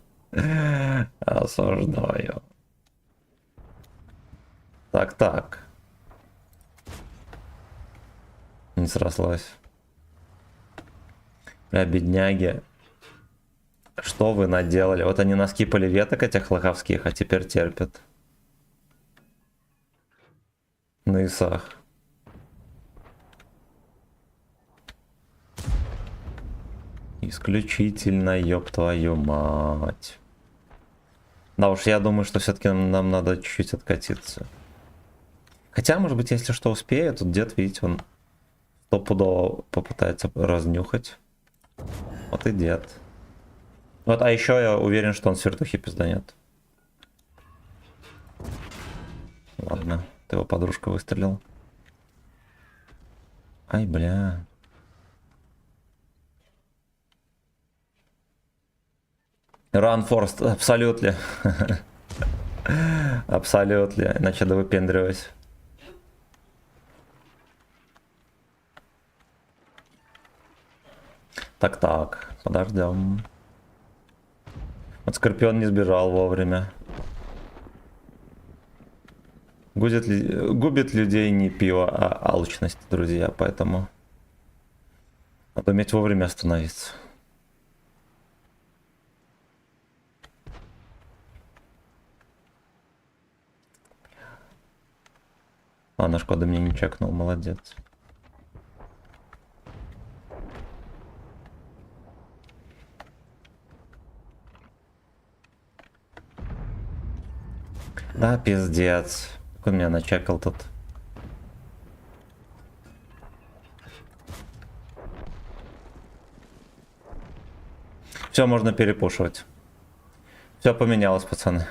Осуждаю. Так. Не срослось. Бля, бедняги. Что вы наделали? Вот они наскипали веток этих лоховских, а теперь терпят. На исах. Исключительно, ёб твою мать. Да уж, я думаю, что все-таки нам надо чуть-чуть откатиться. Хотя, может быть, если что успею, тут дед, видите, он стопудово попытается разнюхать. Вот и дед. Вот, а еще я уверен, что он с вертухи пизданет. Ладно, ты его подружка выстрелил. Ай, бля. Run Forest, абсолютно. Абсолютно, иначе да выпендриваюсь. Так, подождем. Вот Скорпион не сбежал вовремя. Губит людей не пиво, а алчность, друзья, поэтому надо уметь вовремя остановиться. Ладно, Шкода мне не чекнул, молодец. Да, пиздец. Как он меня начекал тут. Все можно перепушивать. Все поменялось, пацаны.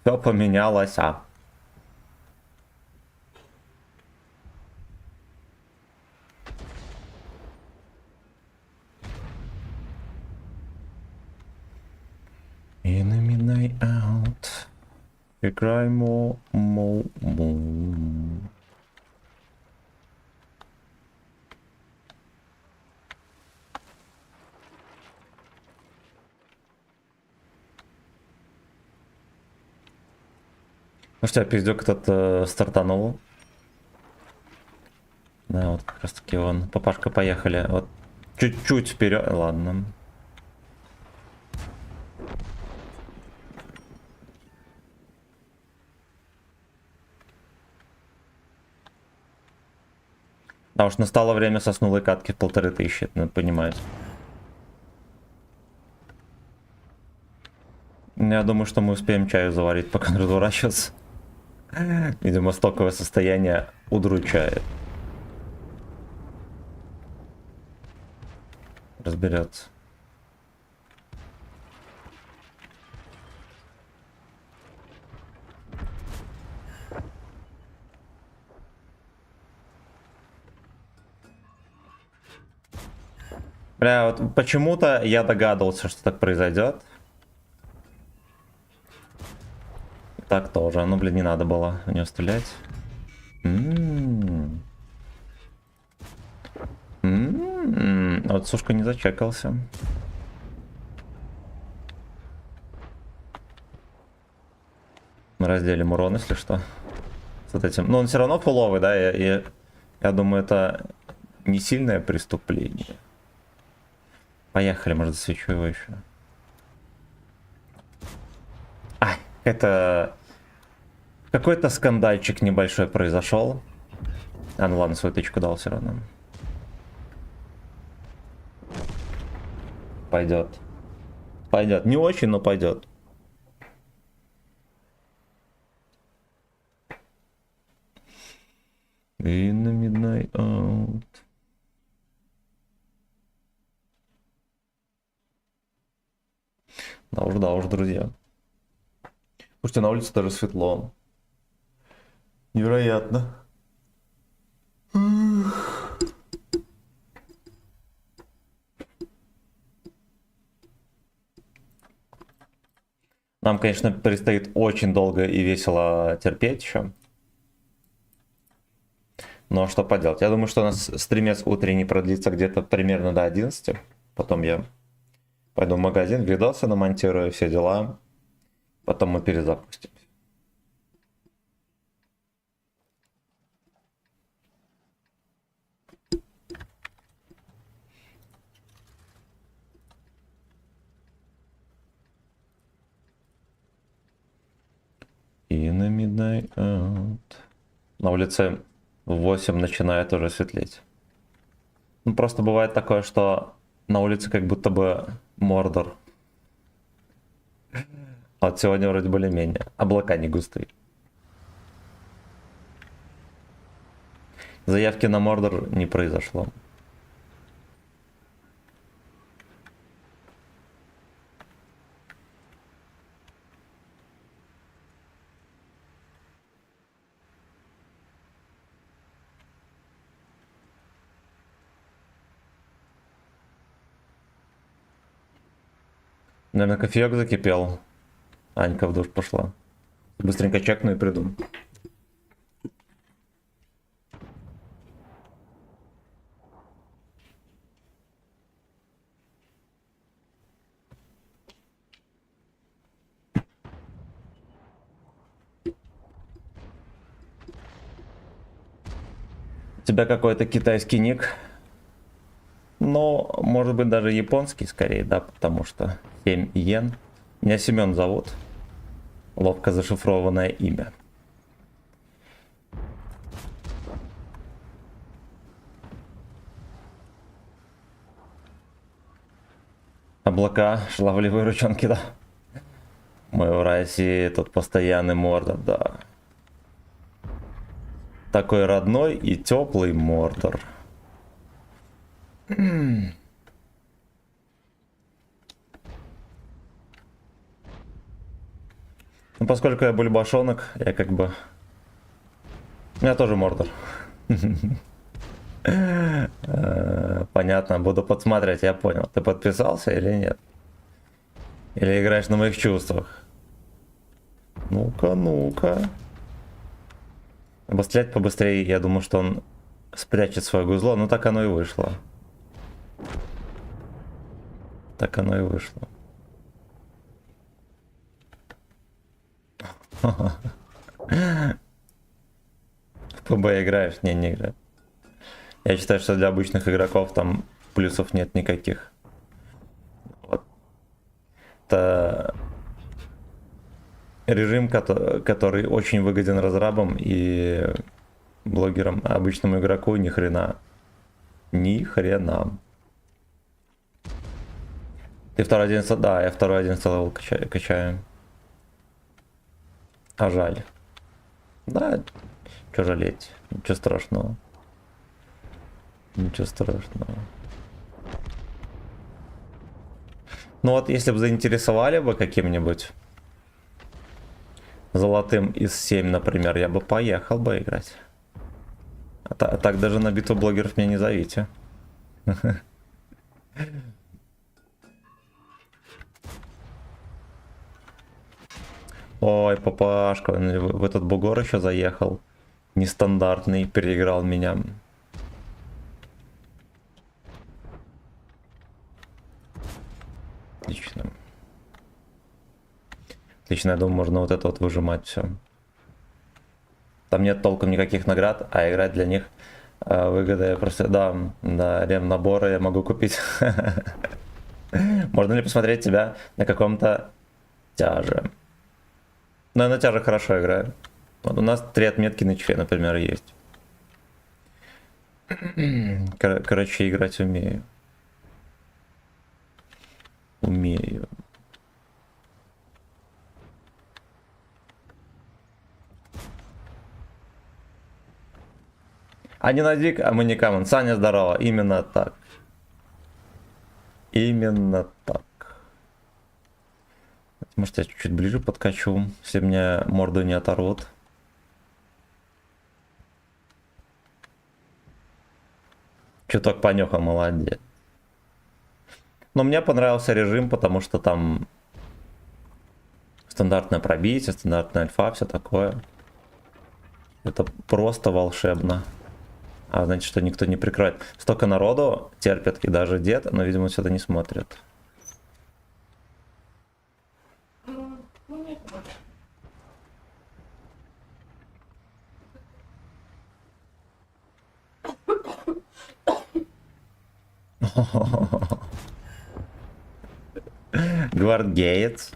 Все поменялось, Enemy night out. Играй мо. Ну что, пиздюк этот стартанул. Да, вот как раз таки он. Папашка, поехали. Вот чуть-чуть вперед. Ладно. Да уж настало время соснулой катки в 1500, надо понимать. Я думаю, что мы успеем чаю заварить, пока он разворачивается. Видимо, стоковое состояние удручает. Разберется. Бля, вот почему-то я догадывался, что так произойдет. Так тоже. Ну, блин, не надо было в него стрелять. Вот сушка не зачекался. разделим урон, если что. С вот этим. Но он все равно фуловый, да? Я думаю, это не сильное преступление. Поехали, может, засвечу его еще. Ай, это... Какой-то скандальчик небольшой произошел. А, ну ладно, свою тычку дал все равно. Пойдет. Пойдет. Не очень, но пойдет. In the midnight out. Да уж, друзья. Слушайте, на улице даже светло. Невероятно. Нам, конечно, предстоит очень долго и весело терпеть еще. Но что поделать. Я думаю, что у нас стримец утренний продлится где-то примерно до 11. Потом я пойду в магазин, видосы намонтирую, все дела. Потом мы перезапустим. И на midnight out. На улице в 8 начинает уже светлеть. Ну, просто бывает такое, что на улице как будто бы Мордор. А вот сегодня вроде более-менее. Облака не густые. Заявки на Мордор не произошло. Наверное, кофеек закипел. Анька в душ пошла. Быстренько чекну и приду. У тебя какой-то китайский ник? Но, может быть, даже японский скорее, да, потому что 7 йен. Меня Семен зовут. Ловко зашифрованное имя. Облака, шаловливые ручонки, да. Мы в России, тут постоянный Мордор, да. Такой родной и теплый Мордор. Ну, поскольку я бульбашонок, я как бы... У меня тоже Мордор. Понятно, буду подсматривать, я понял. Ты подписался или нет? Или играешь на моих чувствах? Ну-ка, ну-ка. Обострять побыстрее, я думаю, что он спрячет свое гузло. Ну так оно и вышло. Так оно и вышло. В ПБ играешь? Не играю. Я считаю, что для обычных игроков там плюсов нет никаких. Вот. Это режим, который очень выгоден разрабам и блогерам, а обычному игроку ни хрена. Ни хрена. Ты второй 11, да, я второй 11 левел качаю. А жаль. Да, что жалеть, ничего страшного. Ничего страшного. Ну вот, если бы заинтересовали бы каким-нибудь золотым из 7, например, я бы поехал бы играть. А так даже на битву блогеров меня не зовите. Ой, папашка, в этот бугор еще заехал. Нестандартный, переиграл меня. Отлично. Отлично, я думаю, можно вот это вот выжимать все. Там нет толком никаких наград, а играть для них выгода. Я просто, да, ремнаборы я могу купить. Можно ли посмотреть тебя на каком-то тяже? Ну, я на тяже хорошо играю. Вот у нас 3 отметки на чефе, например, есть. Короче, играть умею. Умею. А не Надик, а мы не Камон. Саня, здорово. Именно так. Именно так. Может, я чуть-чуть ближе подкачу, если мне морду не оторвут. Чуток понюхал, молодец. Но мне понравился режим, потому что там стандартное пробитие, стандартная альфа, все такое. Это просто волшебно. А значит, что никто не прикроет. Столько народу терпит, и даже дед, но, видимо, сюда не смотрит. Ну, нет. Гвардеец.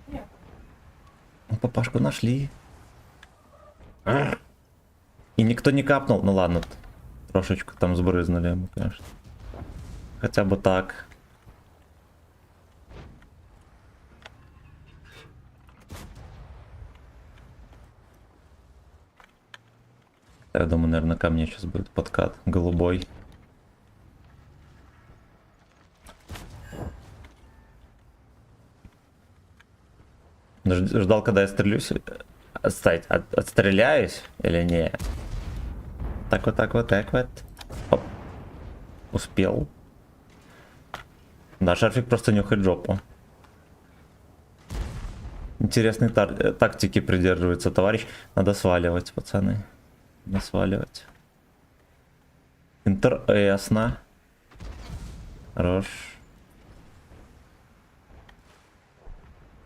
Нет. Ну, папашку нашли. И никто не капнул. Ну ладно, трошечку там сбрызнули ему, конечно. Хотя бы так. Я думаю, наверное, ко мне сейчас будет подкат голубой. Ждал, когда я стрелюсь. Отстреляюсь или не? Так вот, так вот, так вот. Оп. Успел. Да, шарфик просто нюхает жопу. Интересные тактики придерживается товарищ. Надо сваливать, пацаны. Надо сваливать. Интересно. Хорош.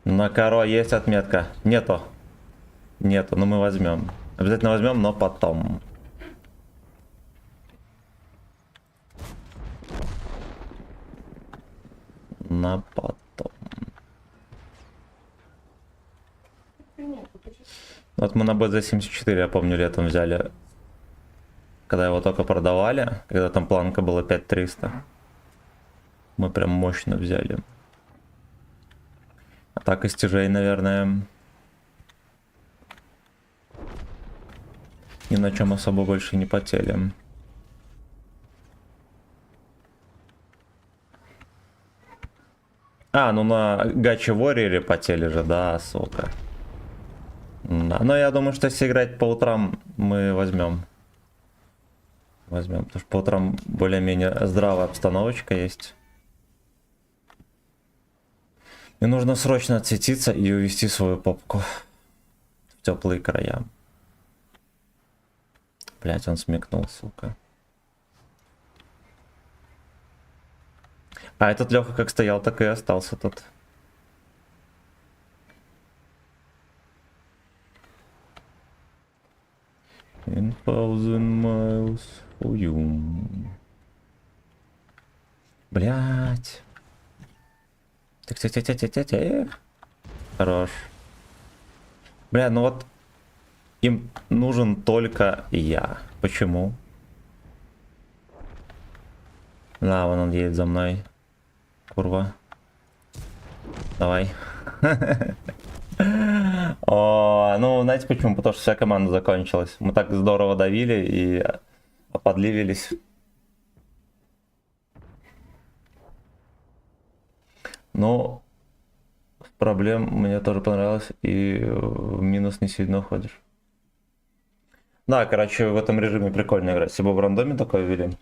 На коро есть отметка. Нету. Нету, но мы возьмем. Обязательно возьмем, но потом. На потом. Нет, тут еще- Вот мы на бот за 74, я помню, летом взяли. Когда его только продавали, когда там планка была 5300. Мы прям мощно взяли. А так из тяжей, наверное, ни на чем особо больше не потели. А, ну на Гачи Warrior потели же, да, сука. Да, но я думаю, что если играть по утрам, мы возьмем. Возьмем, потому что по утрам более-менее здравая обстановочка есть. И нужно срочно отсветиться и увести свою попку в теплые края. Блять, он смекнул, сука. А этот Леха как стоял, так и остался тут. In 1000 miles for you. Блять. Тихо. Хорош. Бля, ну вот им нужен только я. Почему? Да, вон он едет за мной. Курва. Давай. О, ну, знаете почему? Потому что вся команда закончилась. Мы так здорово давили и оподливились. Ну, проблем мне тоже понравилось. И в минус не сильно уходишь. Да, короче, в этом режиме прикольно играть. Если бы в рандоме такое ввели.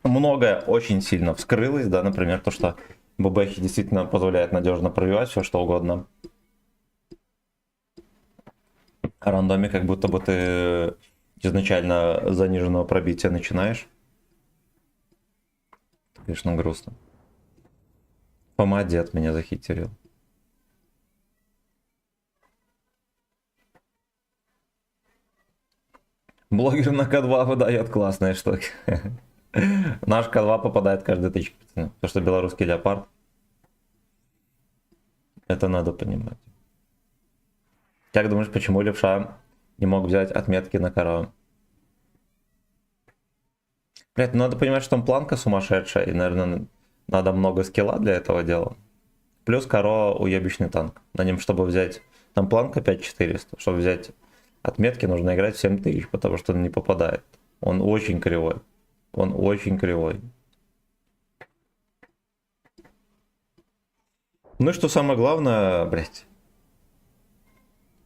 Многое очень сильно вскрылось, да, например, то, что ББХи действительно позволяет надежно пробивать все, что угодно. А рандоме как будто бы ты изначально заниженного пробития начинаешь. Конечно, грустно. Помадет меня захитерил. Блогер на К2 выдает классные штуки. Наш К2 попадает каждый тысяч, пацаны. Потому что белорусский леопард. Это надо понимать. Как думаешь, почему левша не мог взять отметки на корову? Блять, ну надо понимать, что там планка сумасшедшая, и, наверное, надо много скилла для этого дела. Плюс коро уебищный танк. На нем, чтобы взять... Там планка 5400. Чтобы взять отметки, нужно играть в 7000, потому что он не попадает. Он очень кривой. Он очень кривой. Ну и что самое главное, блять.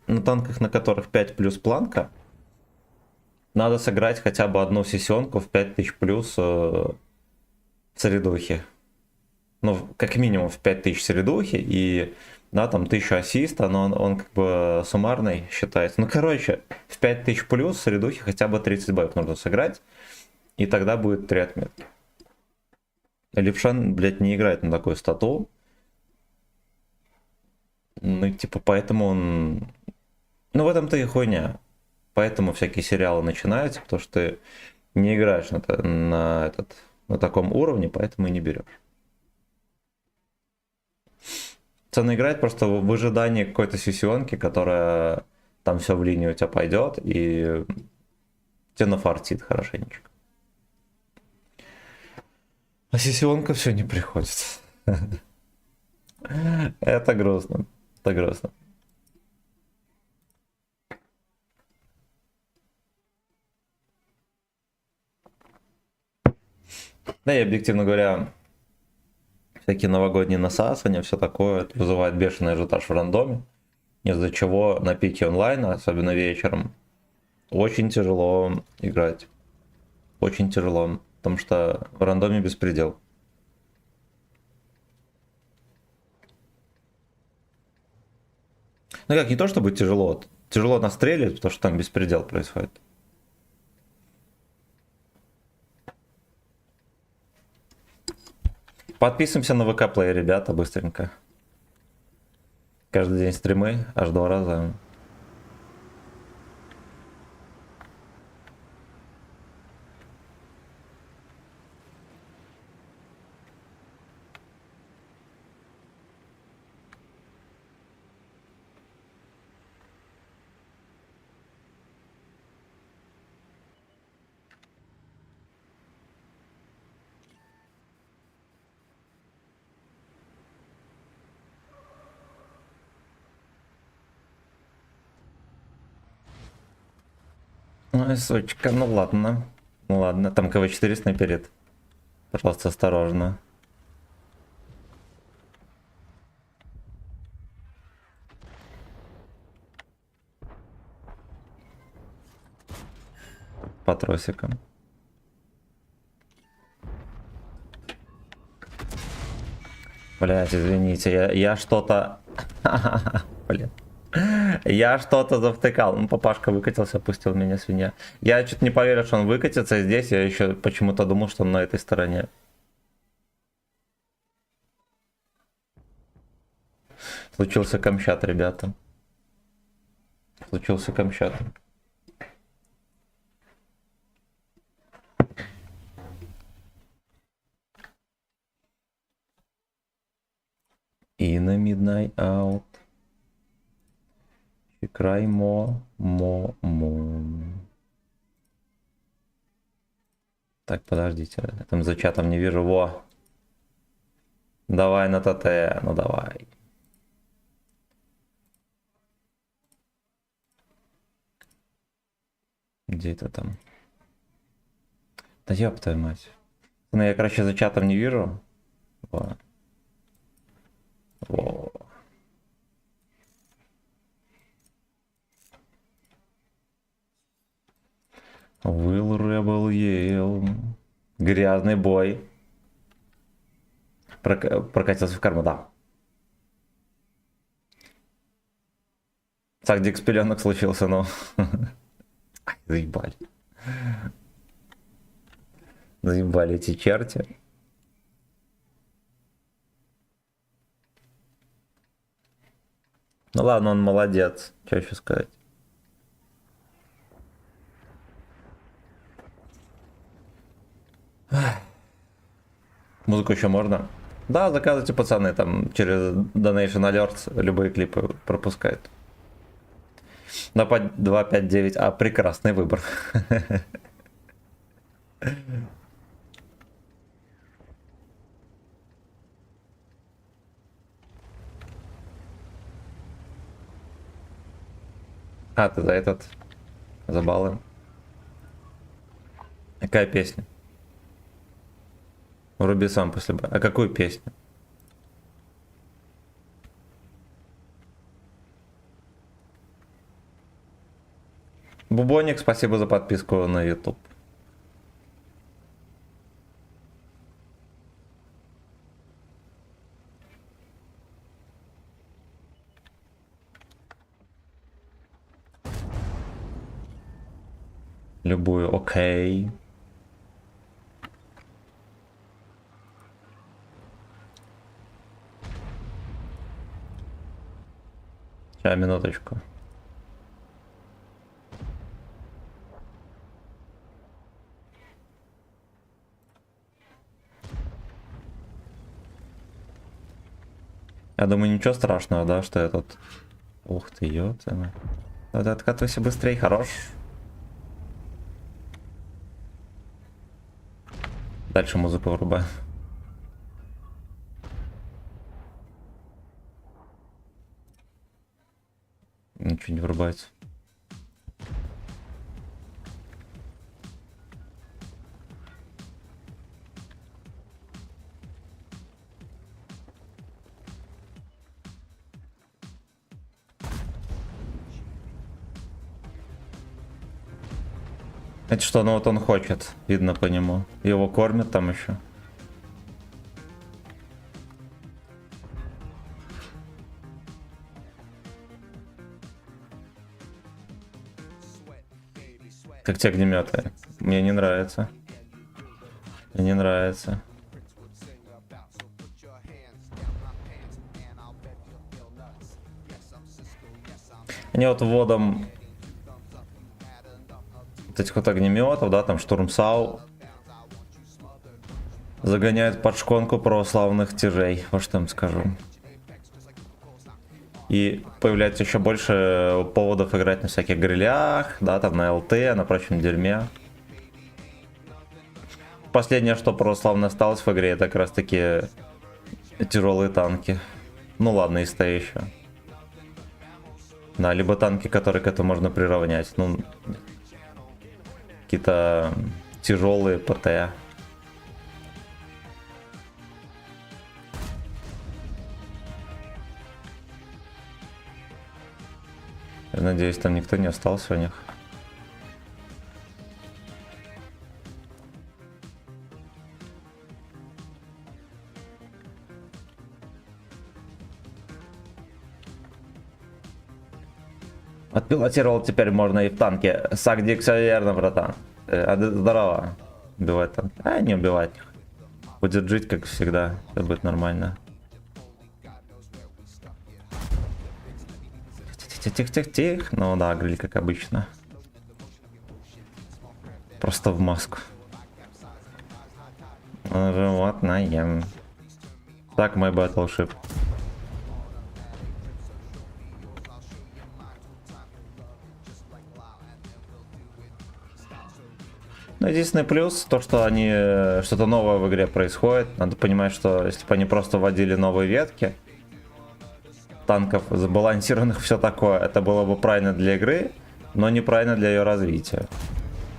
На танках, на которых 5 плюс планка, надо сыграть хотя бы одну сессионку в 5000 плюс в средухе. Ну, как минимум в 5000 средухи, и, да, там 1000 ассиста, но он как бы суммарный считается. Ну, короче, в 5000 плюс в средухе хотя бы 30 боев нужно сыграть, и тогда будет 3 отметки. Левшан, блядь, не играет на такую стату. Ну, типа, поэтому он... Ну, в этом-то и хуйня. Поэтому всякие сериалы начинаются, потому что ты не играешь на таком уровне, поэтому и не берешь. Цена играть просто в ожидании какой-то сессионки, которая там все в линию у тебя пойдет, и тебе нафартит хорошенечко. А сессионка все не приходит. Это грустно. Это грустно. Да и объективно говоря, всякие новогодние насасывания, все такое, это вызывает бешеный ажиотаж в рандоме, из-за чего на пике онлайна, особенно вечером, очень тяжело играть. Очень тяжело, потому что в рандоме беспредел. Ну как, не то чтобы тяжело, тяжело настреливать, потому что там беспредел происходит. Подписываемся на ВК Play, ребята, быстренько. Каждый день стримы, аж 2 раза. Ой, сучка, ну ладно. Ну ладно, там КВ-4 снайперит. Пожалуйста, осторожно. По тросикам. Блять, извините, я что-то... Блин. Я что-то завтыкал. Ну, папашка выкатился, опустил меня, свинья. Я что-то не поверил, что он выкатится здесь. Я еще почему-то думал, что он на этой стороне. Случился Камчат, ребята. Случился Камчат. И на Midnight Out. Край мо. Так, подождите. Я там за чатом не вижу. Во. Давай на ТТ. Ну давай. Где это там? Да ёб твою мать. Ну я, короче, за чатом не вижу. Во. Во. Will Rebel Yale. Грязный бой. Прокатился в карму, да. Сагдикс пеленок случился, но... Ай, заебали. Заебали эти черти. Ну ладно, он молодец. Что еще сказать? Музыку еще можно? Да, заказывайте, пацаны, там через Donation Alerts любые клипы пропускают. 259, а прекрасный выбор. А, ты за этот, за баллы. Какая песня? Вруби сам после бы. А какую песню? Бубоник, спасибо за подписку на YouTube. Любую, окей. Сейчас, минуточку. Я думаю, ничего страшного, да, что я тут... Ух ты, ёпта. Вот откатывайся быстрее, хорош. Дальше музыку врубаю. Ничего не врубается. Это что, ну вот он хочет, видно по нему. Его кормят там еще. Как те огнеметы. Мне не нравится. Мне не нравится. Они вот вводом вот этих вот огнеметов, да, там штурмсау загоняют под шконку православных тяжей, вот что я вам скажу. И появляется еще больше поводов играть на всяких грилях, да, там на ЛТ, на прочем дерьме. Последнее, что православно осталось в игре, это как раз таки тяжелые танки. Ну ладно, и СТ еще. Да, либо танки, которые к этому можно приравнять. Ну, какие-то тяжелые ПТ. Я надеюсь, там никто не остался у них. Отпилотировал теперь можно и в танке. Сагдик, все верно, братан. Здорово. Убивать танк. А, не убивать их. Будет жить, как всегда. Все будет нормально. Тихо-тихо-тихо. Ну да, гриль как обычно. Просто в маску. Животное. Так, мой battleship. Ну, единственный плюс, то, что они что-то новое в игре происходит. Надо понимать, что если бы они просто вводили новые ветки танков, забалансированных, все такое, это было бы правильно для игры, но неправильно для ее развития.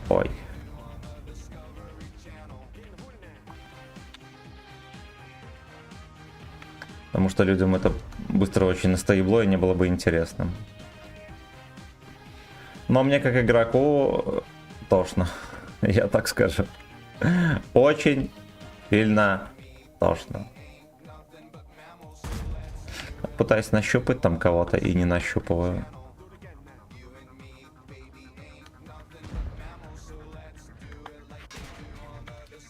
Ой. Потому что людям это быстро очень настоебло и не было бы интересным. Но мне как игроку тошно. Я так скажу. Очень сильно тошно. Пытаюсь нащупать там кого-то и не нащупываю.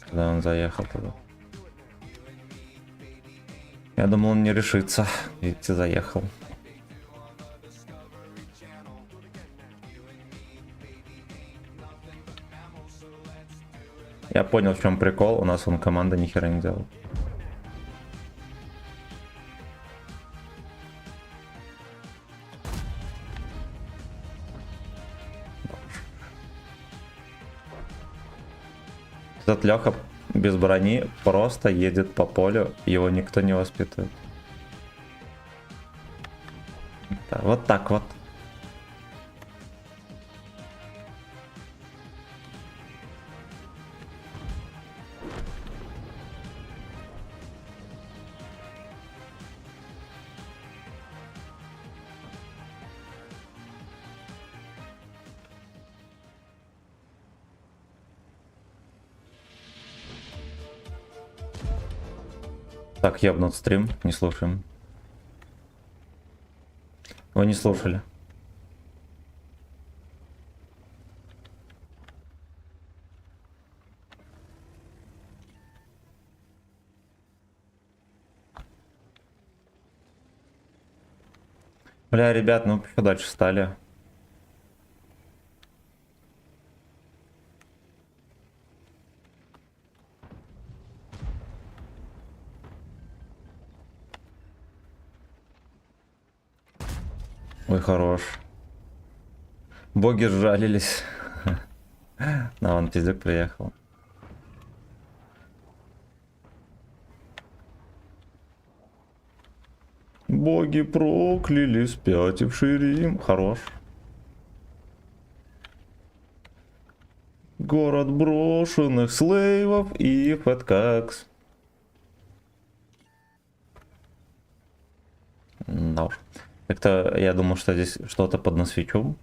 Когда он заехал туда. Я думал, он не решится. Видите, заехал. Я понял, в чем прикол. У нас он команда ни хера не делает. Этот Леха без брони просто едет по полю, его никто не воспитывает. Да, вот так вот. Так, ебнут стрим, не слушаем. Вы не слушали. Бля, ребят, ну что дальше стали? Ой, хорош. Боги сжалились. На, вон пиздюк приехал. Боги прокляли спятивший Рим. Хорош. Город брошенных слейвов и фэткакс. Да уж. Как-то я думал, что здесь что-то под насвечу.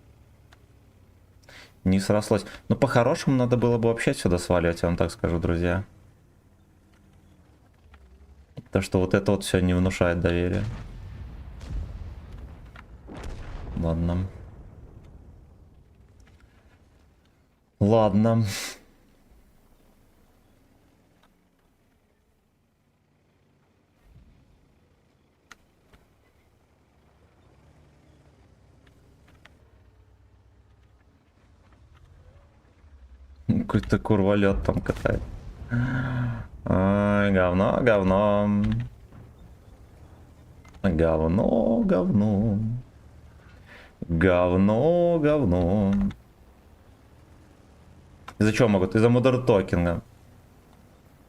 Не срослось. Но по-хорошему надо было бы вообще сюда сваливать, я вам так скажу, друзья. То, что вот это вот все не внушает доверия. Ладно. Ладно. Какой-то курвалет там катает. Ай, говно, говно. Говно, говно. Говно, говно. Из-за чего могут? Из-за модерн токена.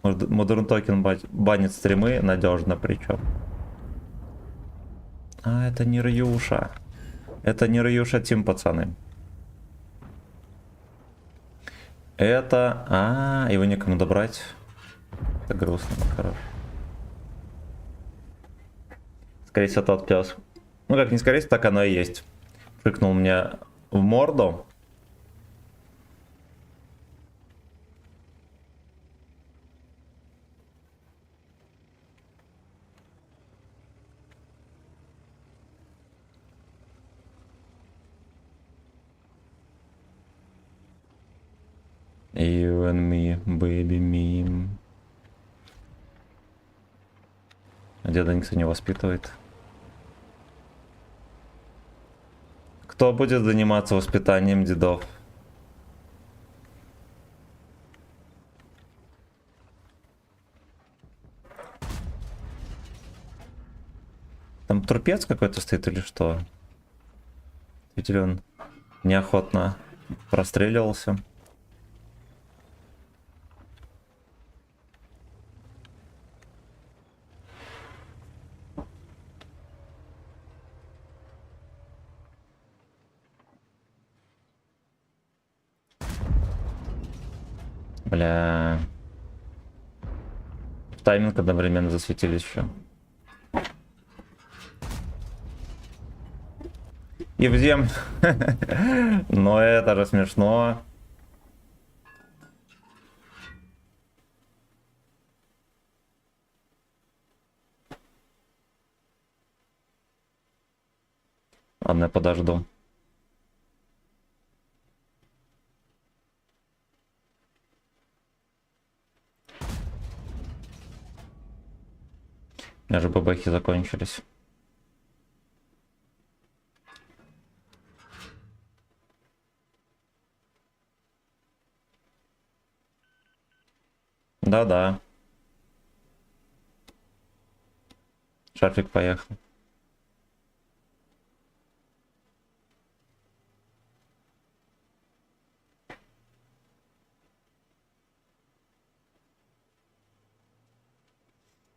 Модерн токен банит стримы надежно причем. А, это не Рюша. Это не Рюша Тим, пацаны. Это... А, его некому добрать. Это грустно, хорошо. Скорее всего, тот пес. Ну, как не скорее всего, так оно и есть. Шикнул мне в морду. You and me, baby me. Деда никто не воспитывает. Кто будет заниматься воспитанием дедов? Там трупец какой-то стоит или что? Видите ли, он неохотно простреливался. Бля. В тайминг одновременно засветились еще. И в землю. Но это же смешно. Ладно, я подожду. У меня же бабахи закончились. Да-да. Шарфик поехал.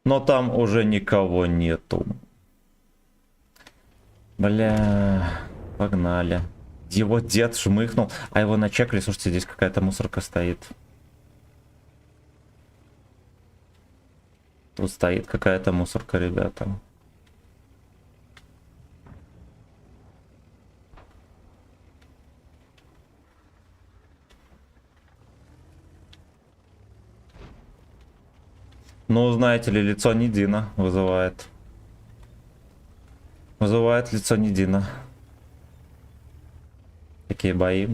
Но там уже никого нету. Бля, погнали. Его дед шмыхнул, а его начекали. Слушайте, здесь какая-то мусорка стоит. Тут стоит какая-то мусорка, ребята. Ну, знаете ли, лицо Нидина вызывает. Вызывает лицо Нидина. Такие бои.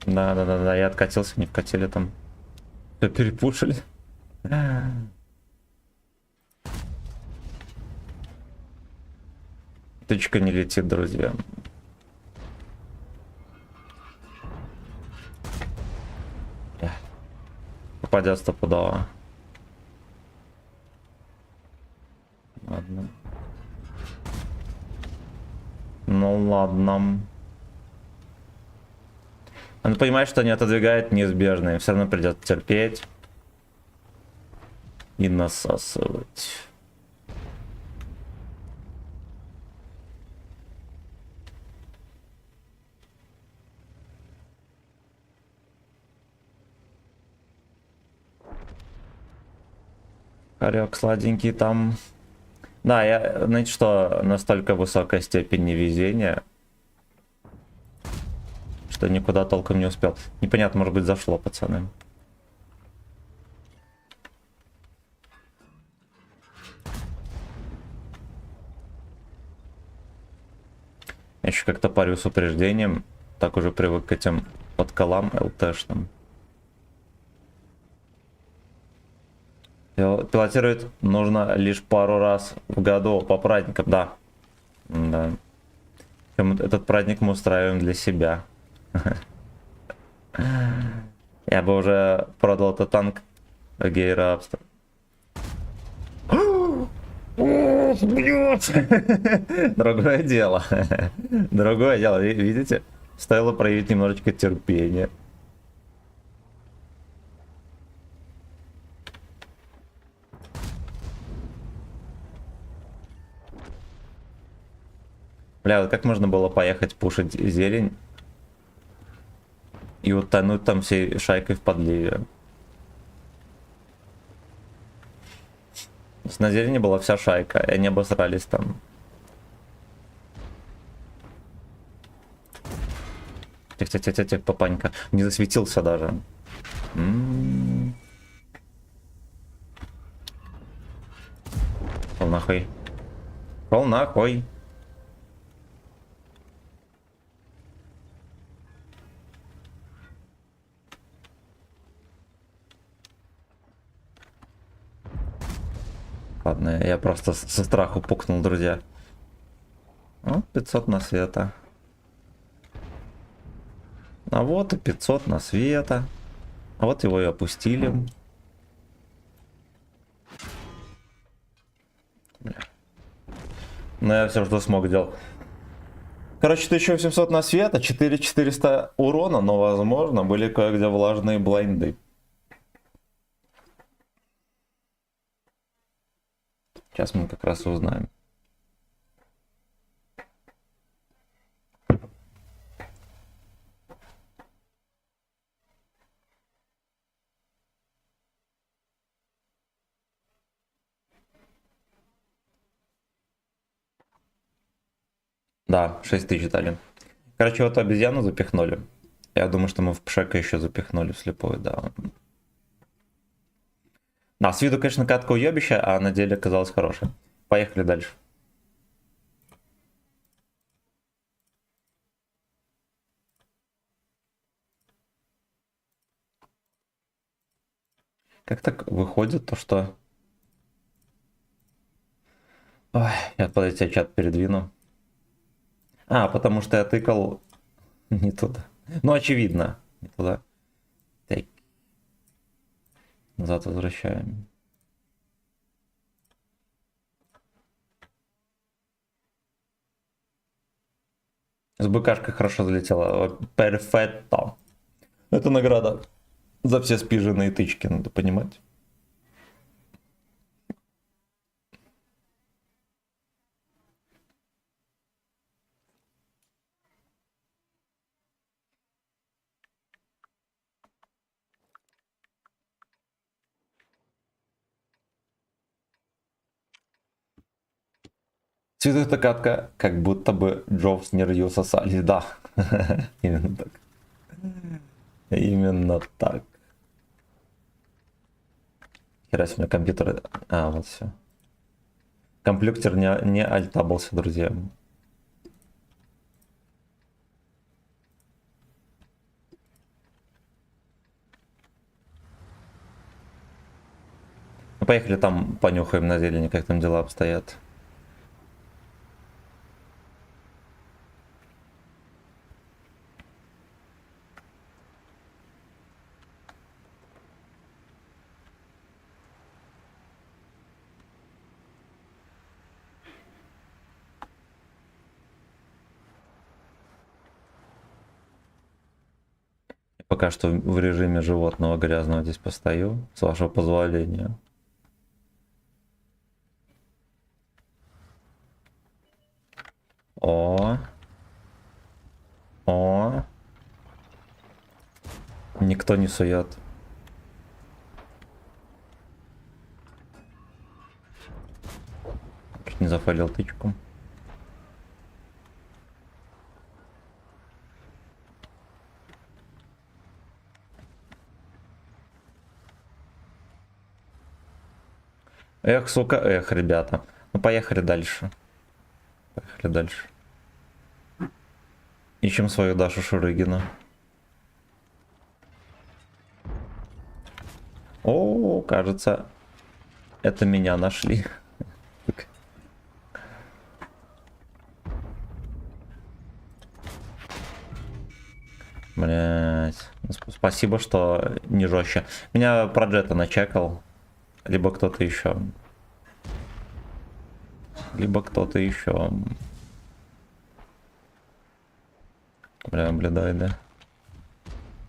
Да, я откатился, не вкатили там. Все перепушили. Тычка не летит, друзья. Попадет стопудово. Ладно. Ну ладно. Он понимает, что не отодвигает неизбежное. Все равно придется терпеть. И насасывать. Хорек сладенький там. Да, я, знаете что, настолько высокая степень невезения, что никуда толком не успел. Непонятно, может быть, зашло, пацаны. Я еще как-то парю с упреждением, так уже привык к этим подколам ЛТшным. Пилотировать нужно лишь пару раз в году по праздникам, да. Да. Этот праздник мы устраиваем для себя. Я бы уже продал этот танк в гей-рабство. Другое дело. Другое дело, видите? Стоило проявить немножечко терпения. Бля, вот как можно было поехать пушить зелень и утонуть там всей шайкой в подливе? На зелени была вся шайка, и они обосрались там. Тихо, папанька. Не засветился даже. Пол нахуй. Пол нахуй. Ладно, я просто со страху пукнул, друзья. О, 500 на света. А вот и 500 на света. А вот его и опустили. Но я все, что смог, делал. Короче, 1700 на света, 4400 урона, но, возможно, были кое-где влажные блайнды. Сейчас мы как раз узнаем. Да, 6000 дали. Короче, вот обезьяну запихнули. Я думаю, что мы в Пшека еще запихнули вслепую, да. Да, с виду, конечно, катка уебища, а на деле оказалась хорошая. Поехали дальше. Как так выходит то, что... Ой, я подойти чат передвину. А, потому что я тыкал не туда. Ну, очевидно, не туда. Так. Назад возвращаем. С БКшкой хорошо залетела. Перфетто. Это награда за все спиженные тычки, надо понимать. Цветет катка, как будто бы Джобс не родился сосали. Да, именно так. Именно так. Хера себе, у меня компьютер... А, вот все. Компьютер не альтабался, друзья. Ну, поехали там понюхаем на зелени, как там дела обстоят. Пока что в режиме животного грязного здесь постою, с вашего позволения. О. О. Никто не сует. Чуть не зафалил тычку. Эх, сука, эх, ребята. Ну, поехали дальше. Поехали дальше. Ищем свою Дашу Шурыгину. О, кажется, это меня нашли. Блять. Спасибо, что не жестче. Меня про Джета начекал. Либо кто-то еще. Либо кто-то еще. Бля, наблюдай, да.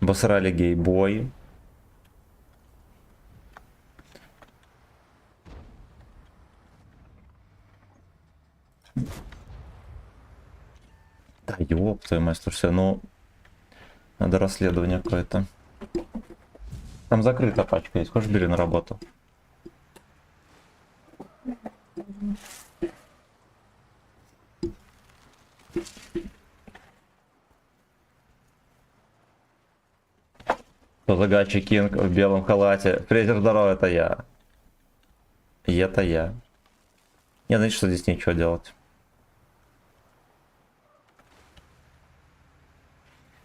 Басрали гей-бой. Да ёб твою мать, все, ну... Надо расследование какое-то. Там закрыта пачка есть, хочешь бери на работу. Позагачи Кинг в белом халате. Фрезер, здорово, это я. И это я. Не, значит, что здесь нечего делать.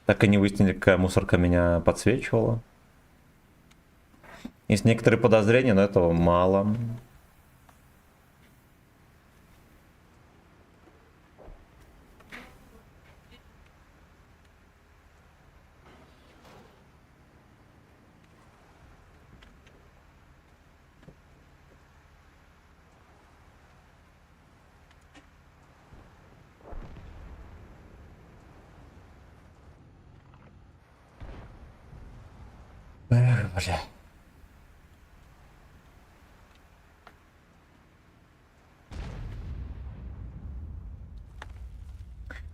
Так и не выяснили, какая мусорка меня подсвечивала. Есть некоторые подозрения, но этого мало. Эх, бля.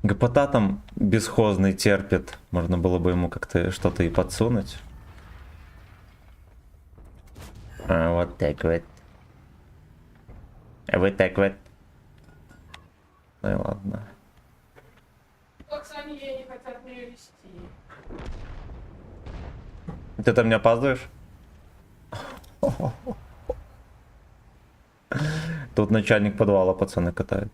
ГПТ там бесхозный терпит. Можно было бы ему как-то что-то и подсунуть. А, вот так вот. Вот так вот. Ну и ладно. Как они ей не хотят меня вести. Ты там не опаздываешь? Тут начальник подвала пацаны катает.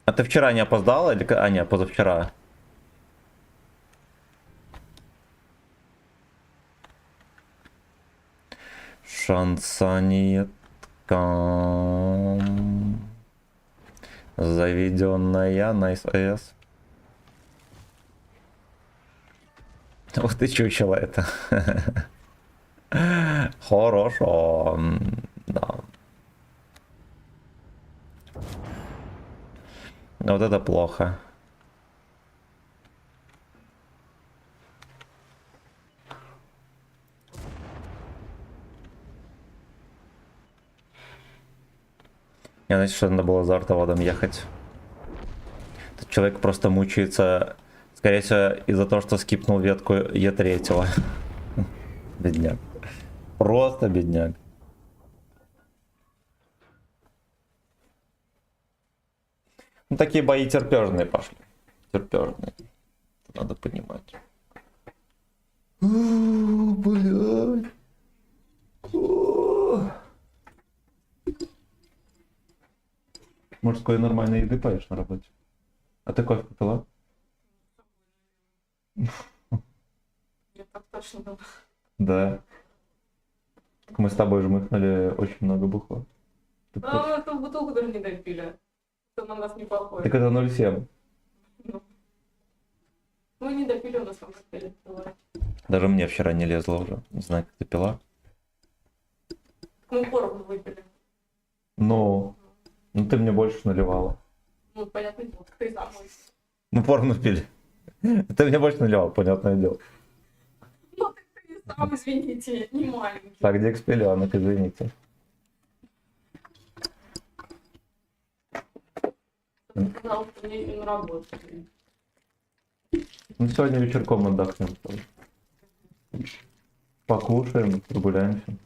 А ты вчера не опоздала или... А, нет, позавчера. Шансонетка. Заведенная на СС. Ух ты, чучело это. Хорошо. Да. Вот это плохо. Я значит, что надо было за артоводом ехать. Этот человек просто мучается, скорее всего, из-за того, что скипнул ветку Е3. Бедняк. Просто бедняк. Ну, такие бои терпежные пошли. Терпежные. Надо понимать. Блядь. Мужской нормальной еды поешь на работе. А ты кофе попила? Я так точно думаю. Да. Так мы с тобой жмыхнули очень много бухла. Ты в курсе? А, эту бутылку даже не допили. Это на нас не похоже. Так это 0,7. Ну. Мы не допили, у нас там допили. Даже мне вчера не лезло уже. Не знаю, как ты пила. Мы поровну выпили. Ну ты мне больше наливала. Ну, понятное дело, ты сам мой. Мы поровну пили. Ты мне больше наливал, понятное дело. Ну, ты сам, извините, не маленький. Так, где экспелионок, извините. Ты сказал, что мне не работает. Ну сегодня вечерком отдохнем. Покушаем, прогуляемся.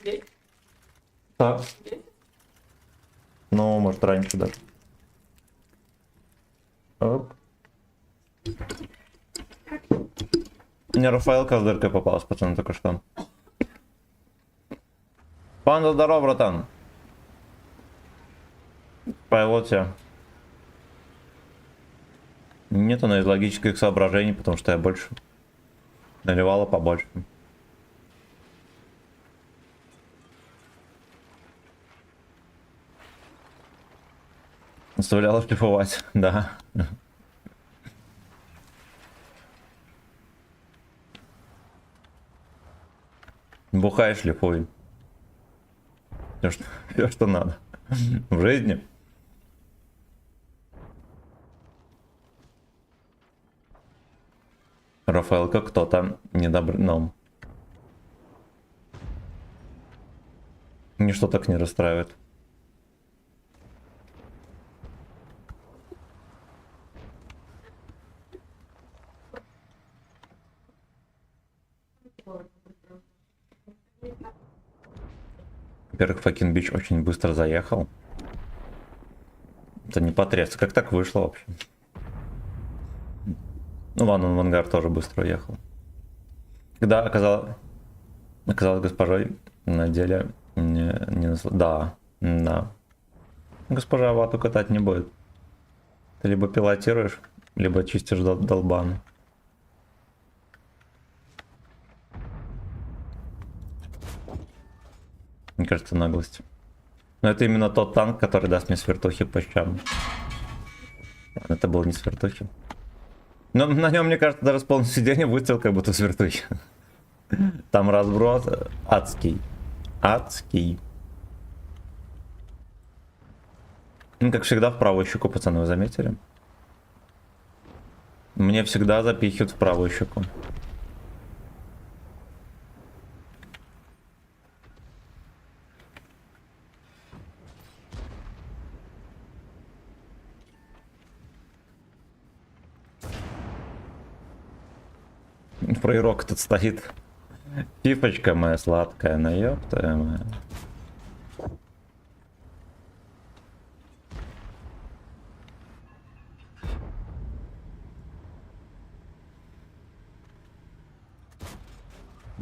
Здесь? Так. Здесь? Ну, может, раньше даже. Оп. Мне Рафаэлка с дыркой попалась, пацаны, только что. Панда, здорово, братан. Пайлоте. Нет, она из логических соображений, потому что я больше наливала побольше. Заставляла шлифовать, да. Бухай, шлифуй. Все, что надо. В жизни. Рафаэлка кто-то недобрый. Ничто так не расстраивает. Во-первых, Факин Бич очень быстро заехал. Это не потряс. Как так вышло вообще? Ну ладно, он в ангар тоже быстро уехал. Когда оказалось госпожой на деле да. Госпожа вату катать не будет. Ты либо пилотируешь, либо чистишь долбаны. Мне кажется, наглость. Но это именно тот танк, который даст мне свертухи по щам. Это был не свертухи. Но на нем, мне кажется, даже с полным сиденьем выстрел как будто свертухи. Там разброс адский. Адский. Ну, как всегда, в правую щеку, пацаны, вы заметили? Мне всегда запихивают в правую щеку. Фрейрок тут стоит. Фифочка моя сладкая, ну ёпта моя.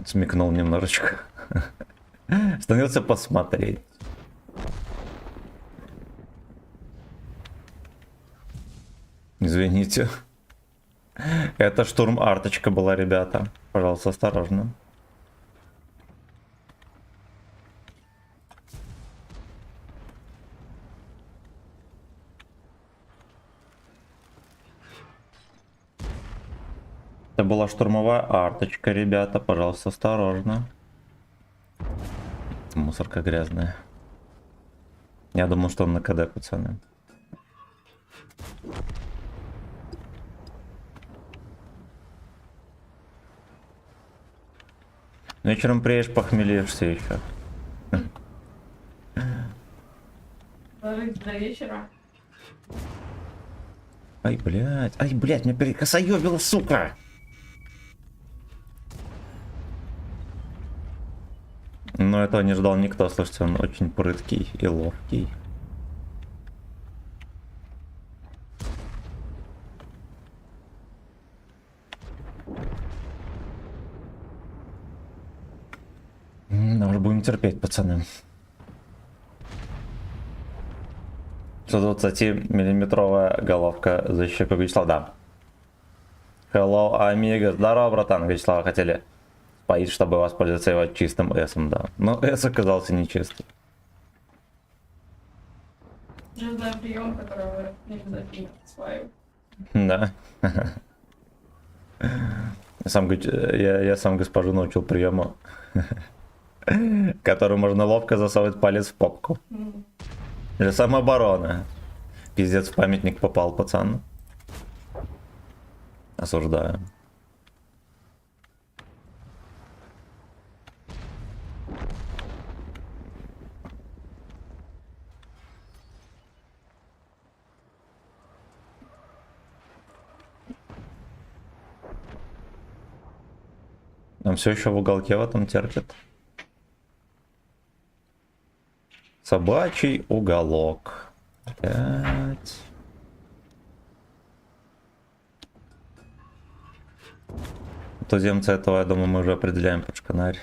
Смекнул немножечко. Становился посмотреть. Извините. Это штурм-арточка была, ребята. Пожалуйста, осторожно. Это была штурмовая арточка, ребята, пожалуйста, осторожно. Мусорка грязная. Я думал, что он на КД, пацаны. Вечером приедешь, похмелишься еще. Ложись до вечера. Ай, блядь, меня перекосоебило, сука! Но этого не ждал никто, слушайте, он очень прыткий и ловкий. Да уже будем терпеть, пацаны. 120-миллиметровая головка защиты Вячеслава, да. Hello, amigo. Здорово, братан. Вячеслава хотели поить, чтобы воспользоваться его чистым эсом, да. Но эс оказался нечистым. Жизненный прием, который нельзя осваивать. Да. Я сам госпожу научил приему, который можно ловко засовывать палец в попку. Для самообороны. Пиздец, в памятник попал, пацан. Осуждаю. Он все еще в уголке в этом терпит. Собачий уголок. 5. Туземца этого, я думаю, мы уже определяем под шканарь.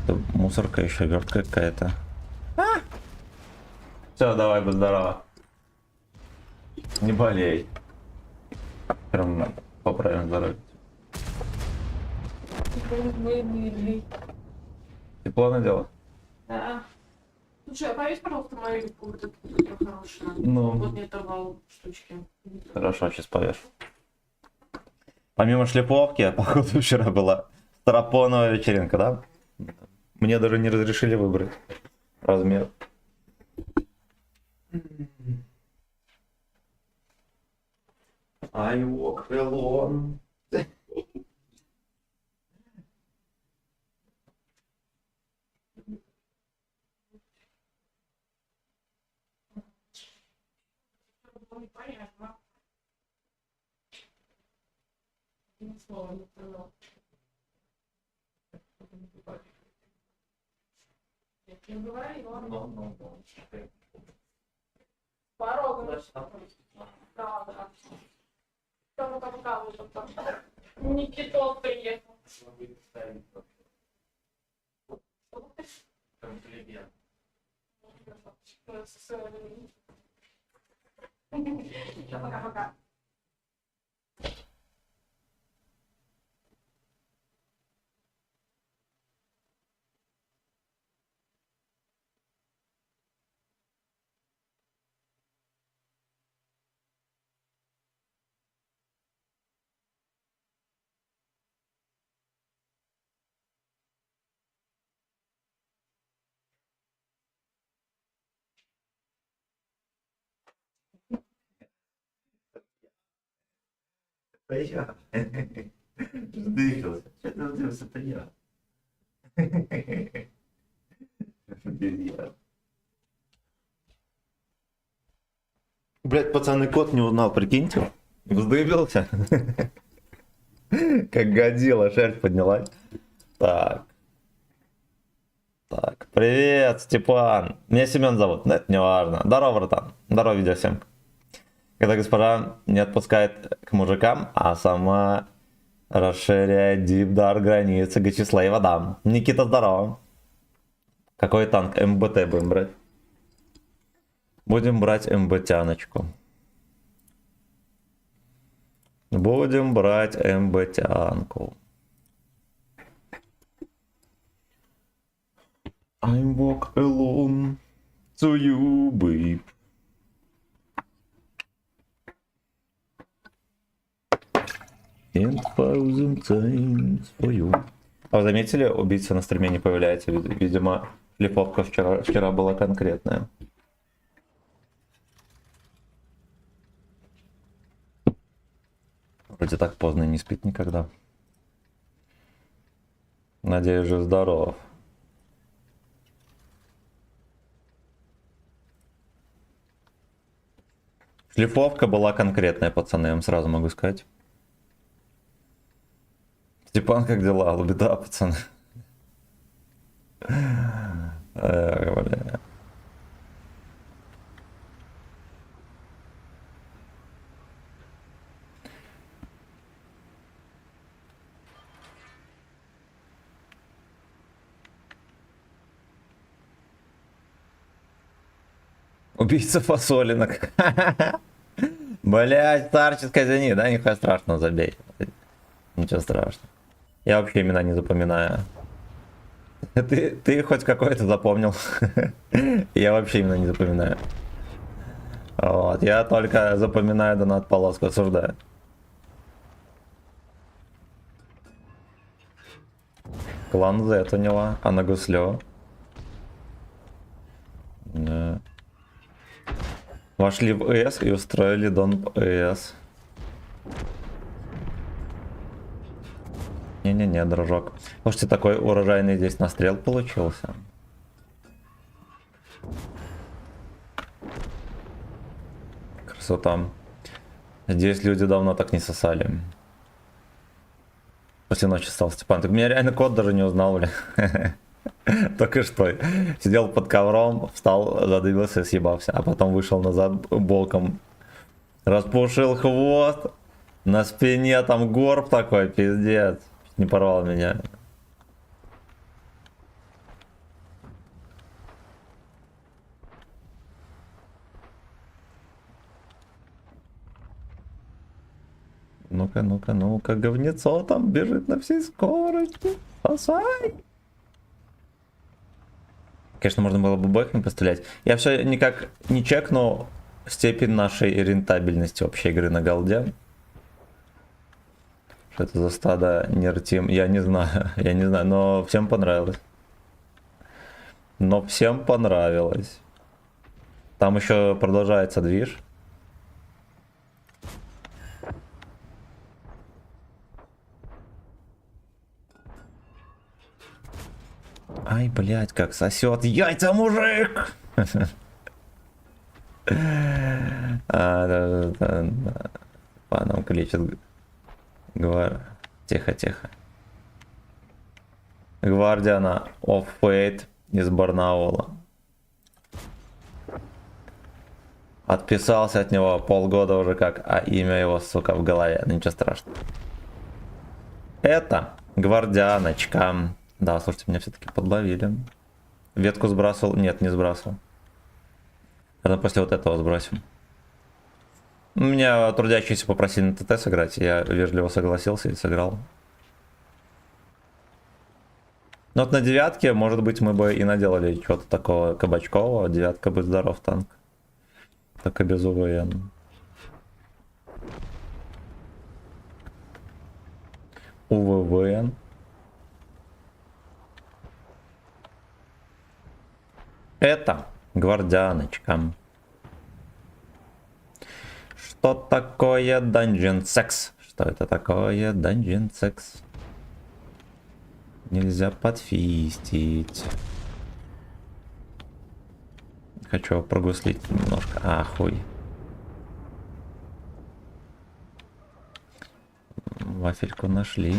Это мусорка, еще вертка какая-то. Все, давай, будь здорова. Не болей. Прям поправим здоровье. Тепло надела? Да. Слушай, а повесь, пожалуйста, мою юбку, вот эту, которая хорошая. Ну. Вот не оторвал штучки. Хорошо, сейчас повешу. Помимо шлифовки, походу вчера была страпоновая вечеринка, да? Мне даже не разрешили выбрать размер. I walk alone. Непонятно. Ни слова не понял. Я не говорила. Ну. Порога. Да, да. Кому кому Никитос приехал. Пока-пока. Это я. Вздыхался. Что ты вздыхался? Это я. Блять, пацаны, кот не узнал, прикиньте. Вздыбился. Как годила, шерсть поднялась. Так. Так, привет, Степан. Меня Семен зовут, но это не важно. Здорово, братан. Здорово, видеосъемка. Когда госпожа не отпускает к мужикам, а сама расширяет дипдар границы Гачислейва, да. Никита, здорово. Какой танк? МБТ будем брать? Будем брать МБТяночку. Будем брать МБТянку. I walk alone to you, babe. And thousand times for you. А вы заметили, убийца на стриме не появляется? Видимо, шлифовка вчера была конкретная. Вроде так поздно не спит никогда. Надеюсь, же здоров. Шлифовка была конкретная, пацаны, я вам сразу могу сказать. Степан, как дела? Беда, пацаны. Бля. Убийца фасолинок. Блять, старчик, извини, да, нихуя страшного, забей. Ничего страшного. Я вообще имена не запоминаю. Ты хоть какой-то запомнил. Я вообще имена не запоминаю. Вот, я только запоминаю донат полоску, осуждаю. Клан Z у него, а на гуслё. Да. Вошли в ЭС и устроили дон ЭС. Не-не-не, дружок. Слушайте, такой урожайный здесь настрел получился. Красота. Здесь люди давно так не сосали. После ночи стал Степан. Так меня реально кот даже не узнал, бля. Только что. Сидел под ковром, встал, задавился и съебался. А потом вышел назад боком. Распушил хвост. На спине там горб такой, пиздец. Не порвал меня. Ну-ка, ну-ка, ну-ка, говнецо там бежит на всей скорости. Спасай! Конечно, можно было бы бэком пострелять. Я все никак не чекнул степень нашей рентабельности общей игры на голде. Что это за стадо нертим? Я не знаю, но всем понравилось. Там еще продолжается движ. Ай, блядь, как сосет яйца, мужик! Паном кличет. Тихо. Гвардиана of Fate из Барнаула. Отписался от него полгода уже как, а имя его, сука, в голове. Ничего страшного. Это Гвардианочка. Да, слушайте, меня все-таки подловили. Ветку сбрасывал? Нет, не сбрасывал. Наверное, после вот этого сбросим. Меня трудящиеся попросили на ТТ сыграть, я вежливо согласился и сыграл. Но вот на девятке, может быть, мы бы и наделали чего-то такого кабачкового. Девятка, будь здоров, танк. Только без УВН. УВВН. Это Гвардианочка. Что такое Dungeon Sex? Что это такое Dungeon Sex? Нельзя подфистить. Хочу прогуслить немножко. Ахуй. Вафельку нашли.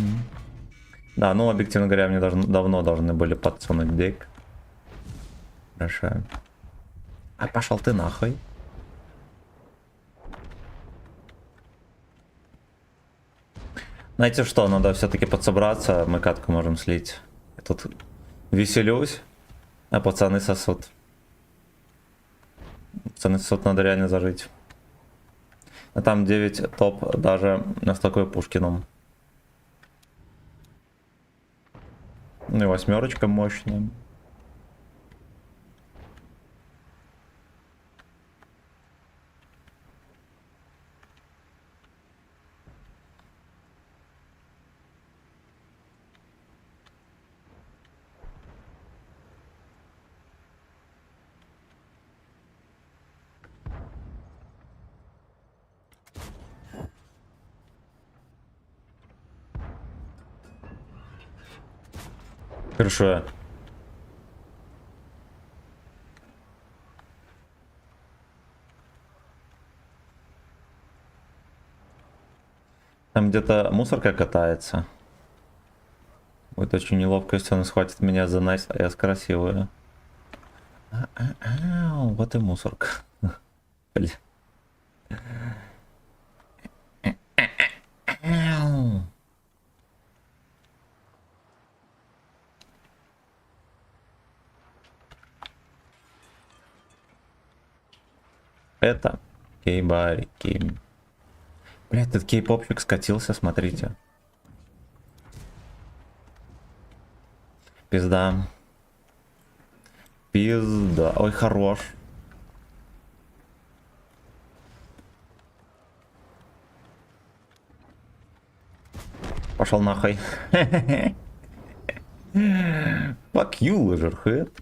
Да, ну объективно говоря, мне давно должны были подсунуть дек. Хорошо. А пошел ты нахуй. Знаете что, надо все-таки подсобраться, мы катку можем слить. Я тут веселюсь, а пацаны сосут. Пацаны сосут, надо реально зажить. А там 9 топ даже с такой Пушкиным. Ну и 8 мощная. Хорошо. Там где-то мусорка катается. Будет очень неловко, если он схватит меня за найс, а я с красивая. Вот и мусорка. Бля. Это кейбарики. Блять, этот кей-попчик скатился, смотрите. Пизда. Пизда. Ой, хорош. Пошел нахуй. Fuck you, лыжерхед.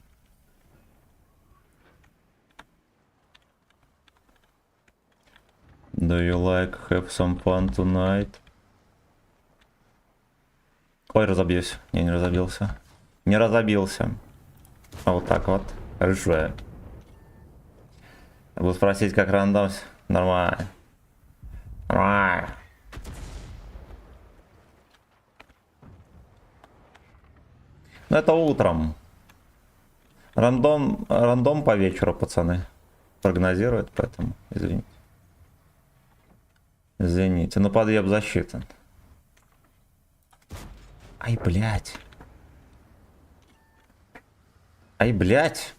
Do you like have some fun tonight? Ой, разобьюсь. Не разобился. Не разобился. А вот так вот. Хорошо. Буду спросить, как рандом. Нормально. Нормально. Ну это утром. Рандом по вечеру, пацаны. Прогнозирует, поэтому извините. Извините, ну подъеб засчитан. Ай, блядь. Ай, блядь.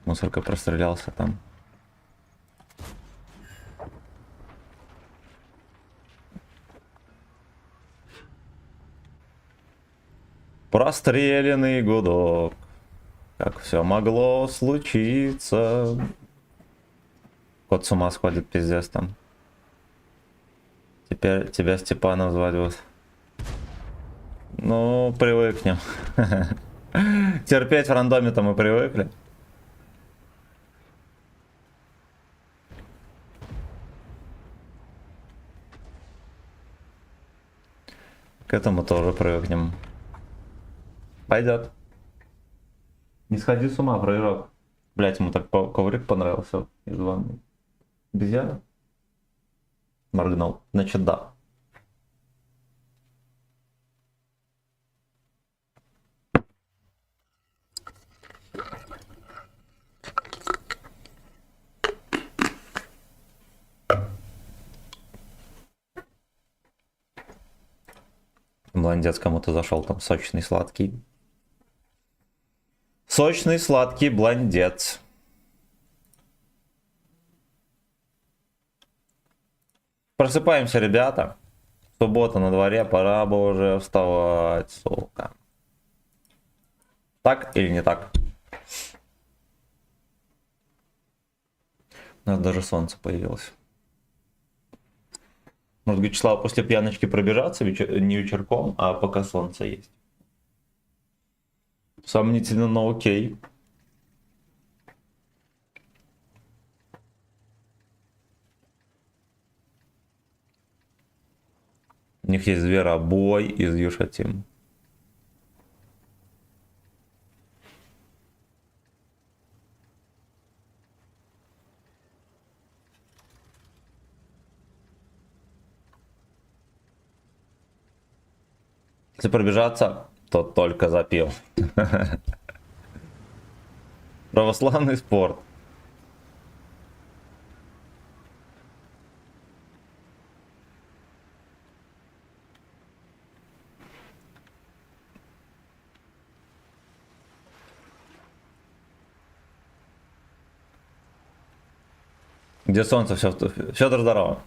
Мусорка прострелялся там. Простреленный гудок. Как все могло случиться. Кот с ума сходит, пиздец там. Теперь тебя Степаном звать вот. Ну, привыкнем. Терпеть в рандоме-то мы привыкли. К этому тоже привыкнем. Пойдет. Не сходи с ума, прыжок. Блять, ему так коврик понравился из ванны. Обезьяна? Моргнул. Значит, да. Блондец кому-то зашел там сочный, сладкий. Сочный, сладкий блондец. Просыпаемся, ребята. Суббота на дворе, пора бы уже вставать, сука. Так или не так? У нас даже солнце появилось. Может, Вячеслав, после пьяночки пробежаться не вечерком, а пока солнце есть. Сомнительно, но окей. У них есть зверобой из Юшатим. Если пробежаться, то только запил. Православный спорт. Где солнце? Все, Федор, здорово.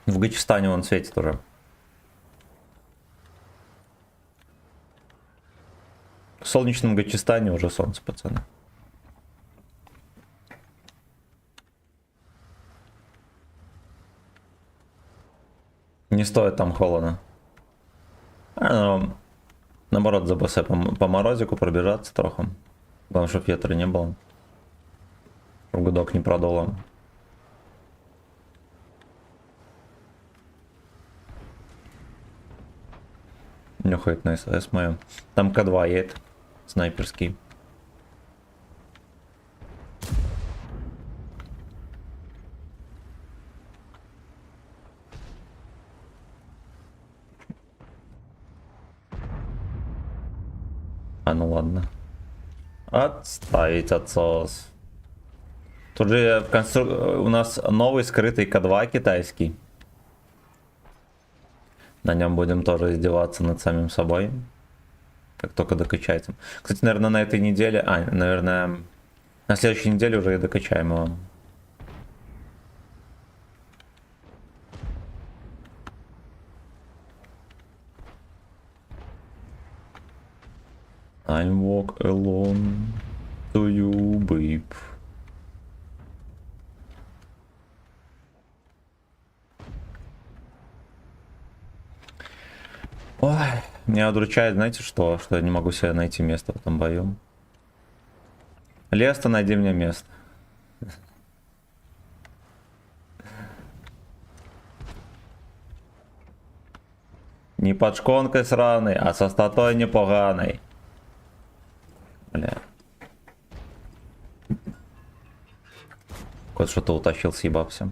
В Гачистане он светит уже. В солнечном Гачистане уже солнце, пацаны. Не стоит там холодно. Наоборот, за БС по морозику пробежаться троху. Главное, чтобы ветра не было. Чтобы гудок не продуло. Нюхает на СС мою. Там К2 едет. Снайперский. А ну ладно. Отставить отсос. Тут же у нас новый скрытый К2 китайский. На нем будем тоже издеваться над самим собой. Как только докачается. Кстати, наверное, на этой неделе... наверное, на следующей неделе уже и докачаем его. I walk alone to you, babe. Ой, меня удручает, знаете что? Что я не могу себе найти место в этом бою. Леста, найди мне место. Не под шконкой сраной, а со статой непоганой. Бля. Кот что-то утащил, съебался.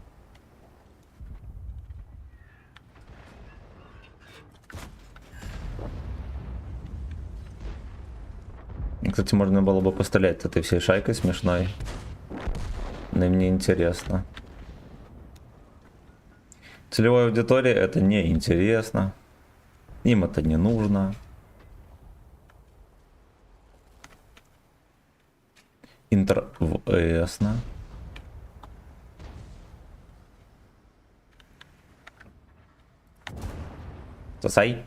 Кстати, можно было бы пострелять этой всей шайкой смешной. Но мне интересно. Целевой аудитории это не интересно. Им это не нужно. Интересно. Сосай.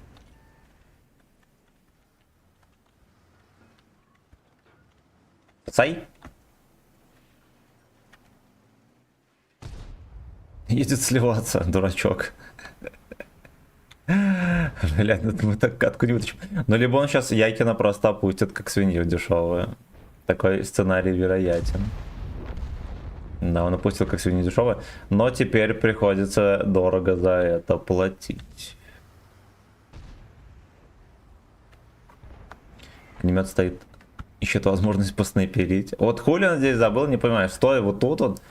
Сосай. Едет сливаться, дурачок. Блядь, ну мы так катку не вытащим. Но либо он сейчас Яйкина просто опустит, как свинью дешевую. Такой сценарий вероятен. Да, он опустил как свинью дешевую. Но теперь приходится дорого за это платить. Огнемет стоит, ищет возможность поснайперить. Вот хули он здесь забыл, не понимаю. Стой вот тут вот,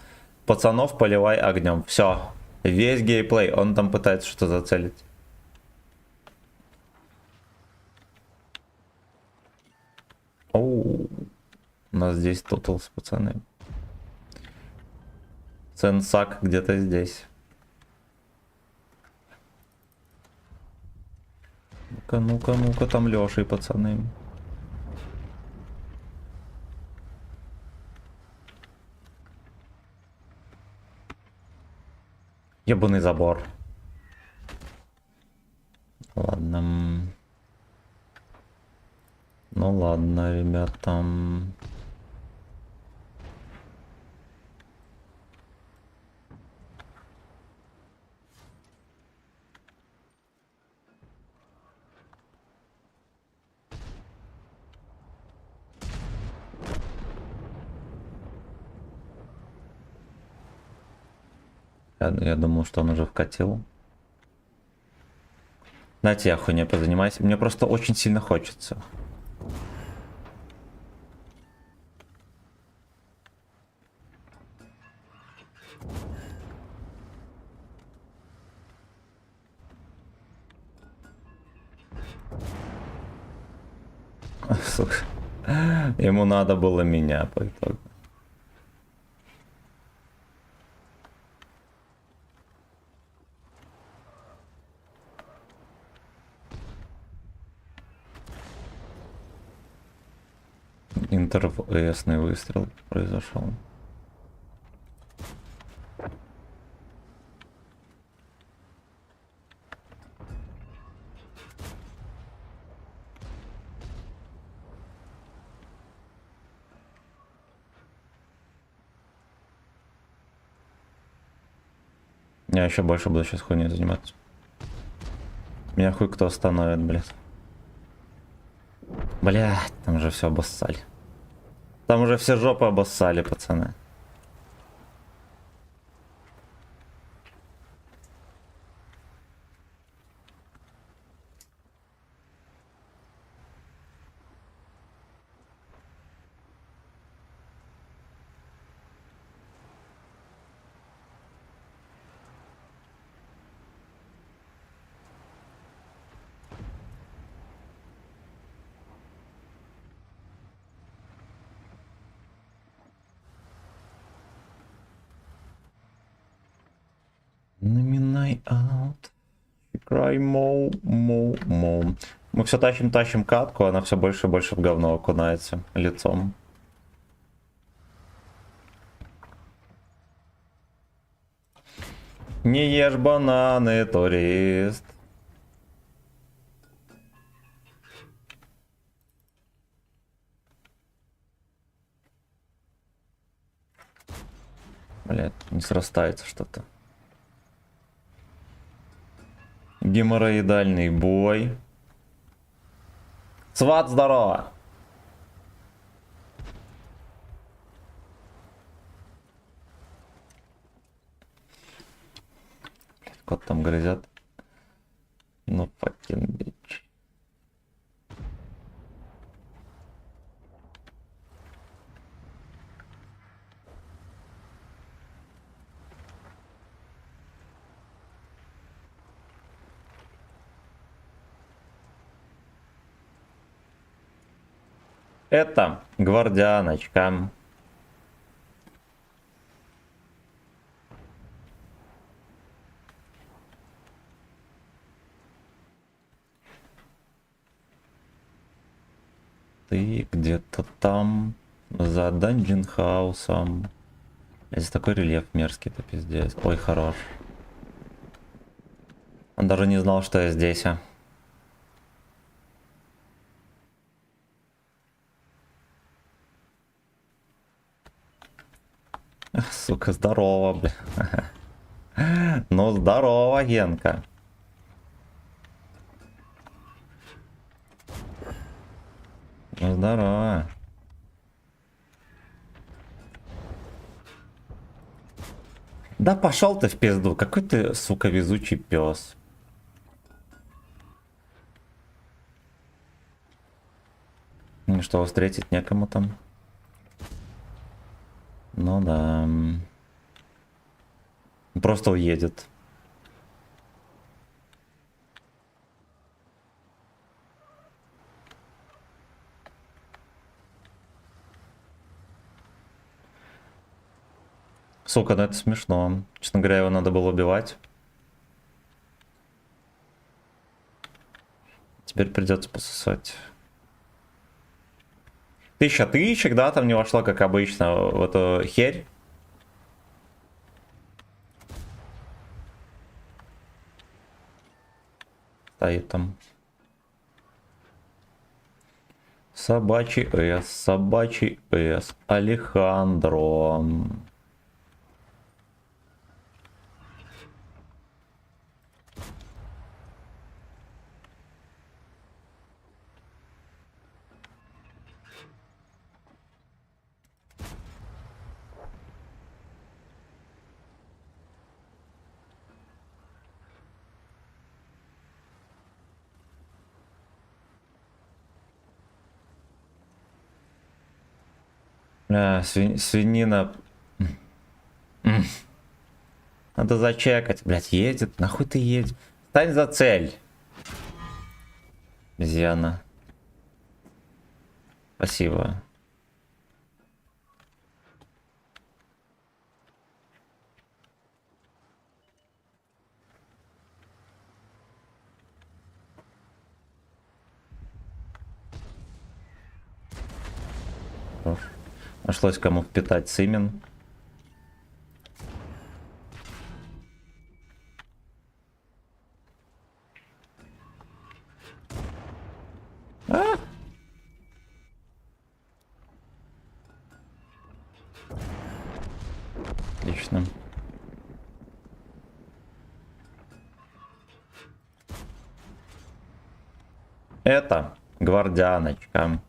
пацанов поливай огнем. Все. Весь геймплей. Он там пытается что-то зацелить. Оу. У нас здесь тоталс, пацаны. Сенсак где-то здесь. Ну-ка, ну-ка, ну-ка, там Лёша и пацаны. Ебаный забор. Ладно. Ну ладно, ребята. Я думал, что он уже вкатил. Знаете, я хуйней позанимаюсь. Мне просто очень сильно хочется. Сука. Ему надо было меня по итогу. Интервесный выстрел произошел. Я еще больше буду сейчас хуйней заниматься. Меня хуй кто остановит, блядь. Блядь, там уже все обоссали. Там уже все жопы обоссали, пацаны. Край моу, моу, моу. Мы все тащим катку, она все больше и больше в говно окунается лицом. Не ешь бананы, турист. Блять, не срастается что-то. Геморроидальный бой. Сват, здорово! Кот там грызет. Ну, fucking bitch. Это гвардианочка. Ты где-то там, за данжен хаусом. Здесь такой рельеф мерзкий, это пиздец. Ой, хорош. Он даже не знал, что я здесь. Сука, здорово, бля. Ну, здорово, Генка. Ну, здорово. Да пошел ты в пизду, какой ты, сука, везучий пес. Ну что, встретить некому там? Ну да. Просто уедет. Сука, ну это смешно. Честно говоря, его надо было убивать. Теперь придется пососать. 1000 тысячек, да, там не вошло, как обычно, в эту херь. Стоит там. Собачий С, Алехандро. Свинина. Надо зачекать. Блять, едет. Нахуй ты едешь? Стань за цель. Обезьяна. Спасибо. Нашлось кому впитать сымен. Отлично. Это гвардианочка.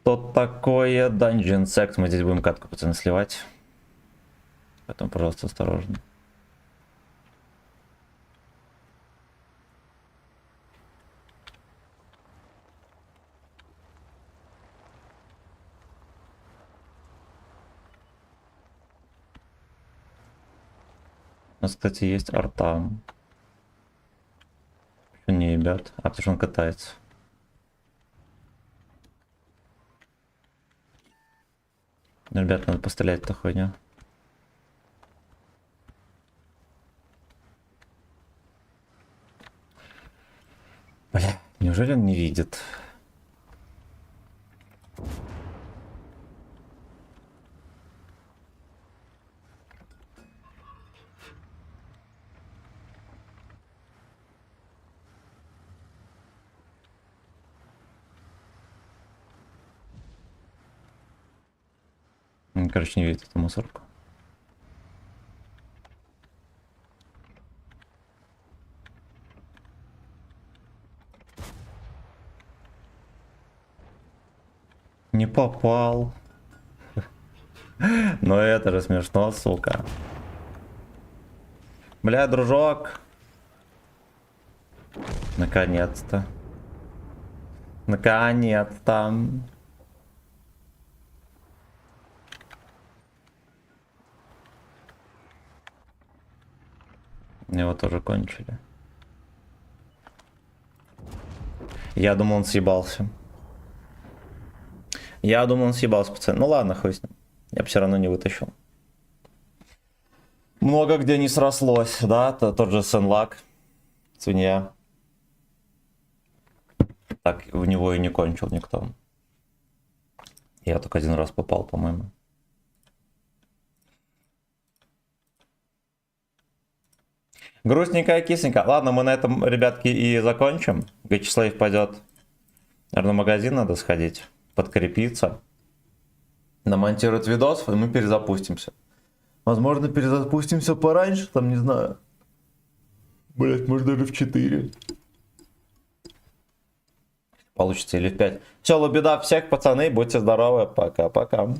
Что такое Dungeon Sect? Мы здесь будем катку, пацаны, сливать. Поэтому, пожалуйста, осторожно. У нас, кстати, есть арта. умрет. А потому что он катается. Ребят, надо пострелять эту хуйню. Бля, неужели он не видит? Он, короче, не видит эту мусорку. Не попал. Но это же смешно, сука. Бля, дружок. Наконец-то. Наконец-то. Его тоже кончили. Я думал, он съебался. Я думал, он съебался, пацан. Ну ладно, хуй с ним. Я бы все равно не вытащил. Много где не срослось, да? Тот же Сенлак. Свинья. Так в него и не кончил никто. Я только один раз попал, по-моему. Грустненько и кисленько. Ладно, мы на этом, ребятки, и закончим. Гачеслейв пойдет. Наверное, в магазин надо сходить. Подкрепиться. Намонтировать видос, и мы перезапустимся. Возможно, перезапустимся пораньше, там, не знаю. Блять, может даже в 4. Получится или в 5. Все, лабеда всех, пацаны. Будьте здоровы. Пока-пока.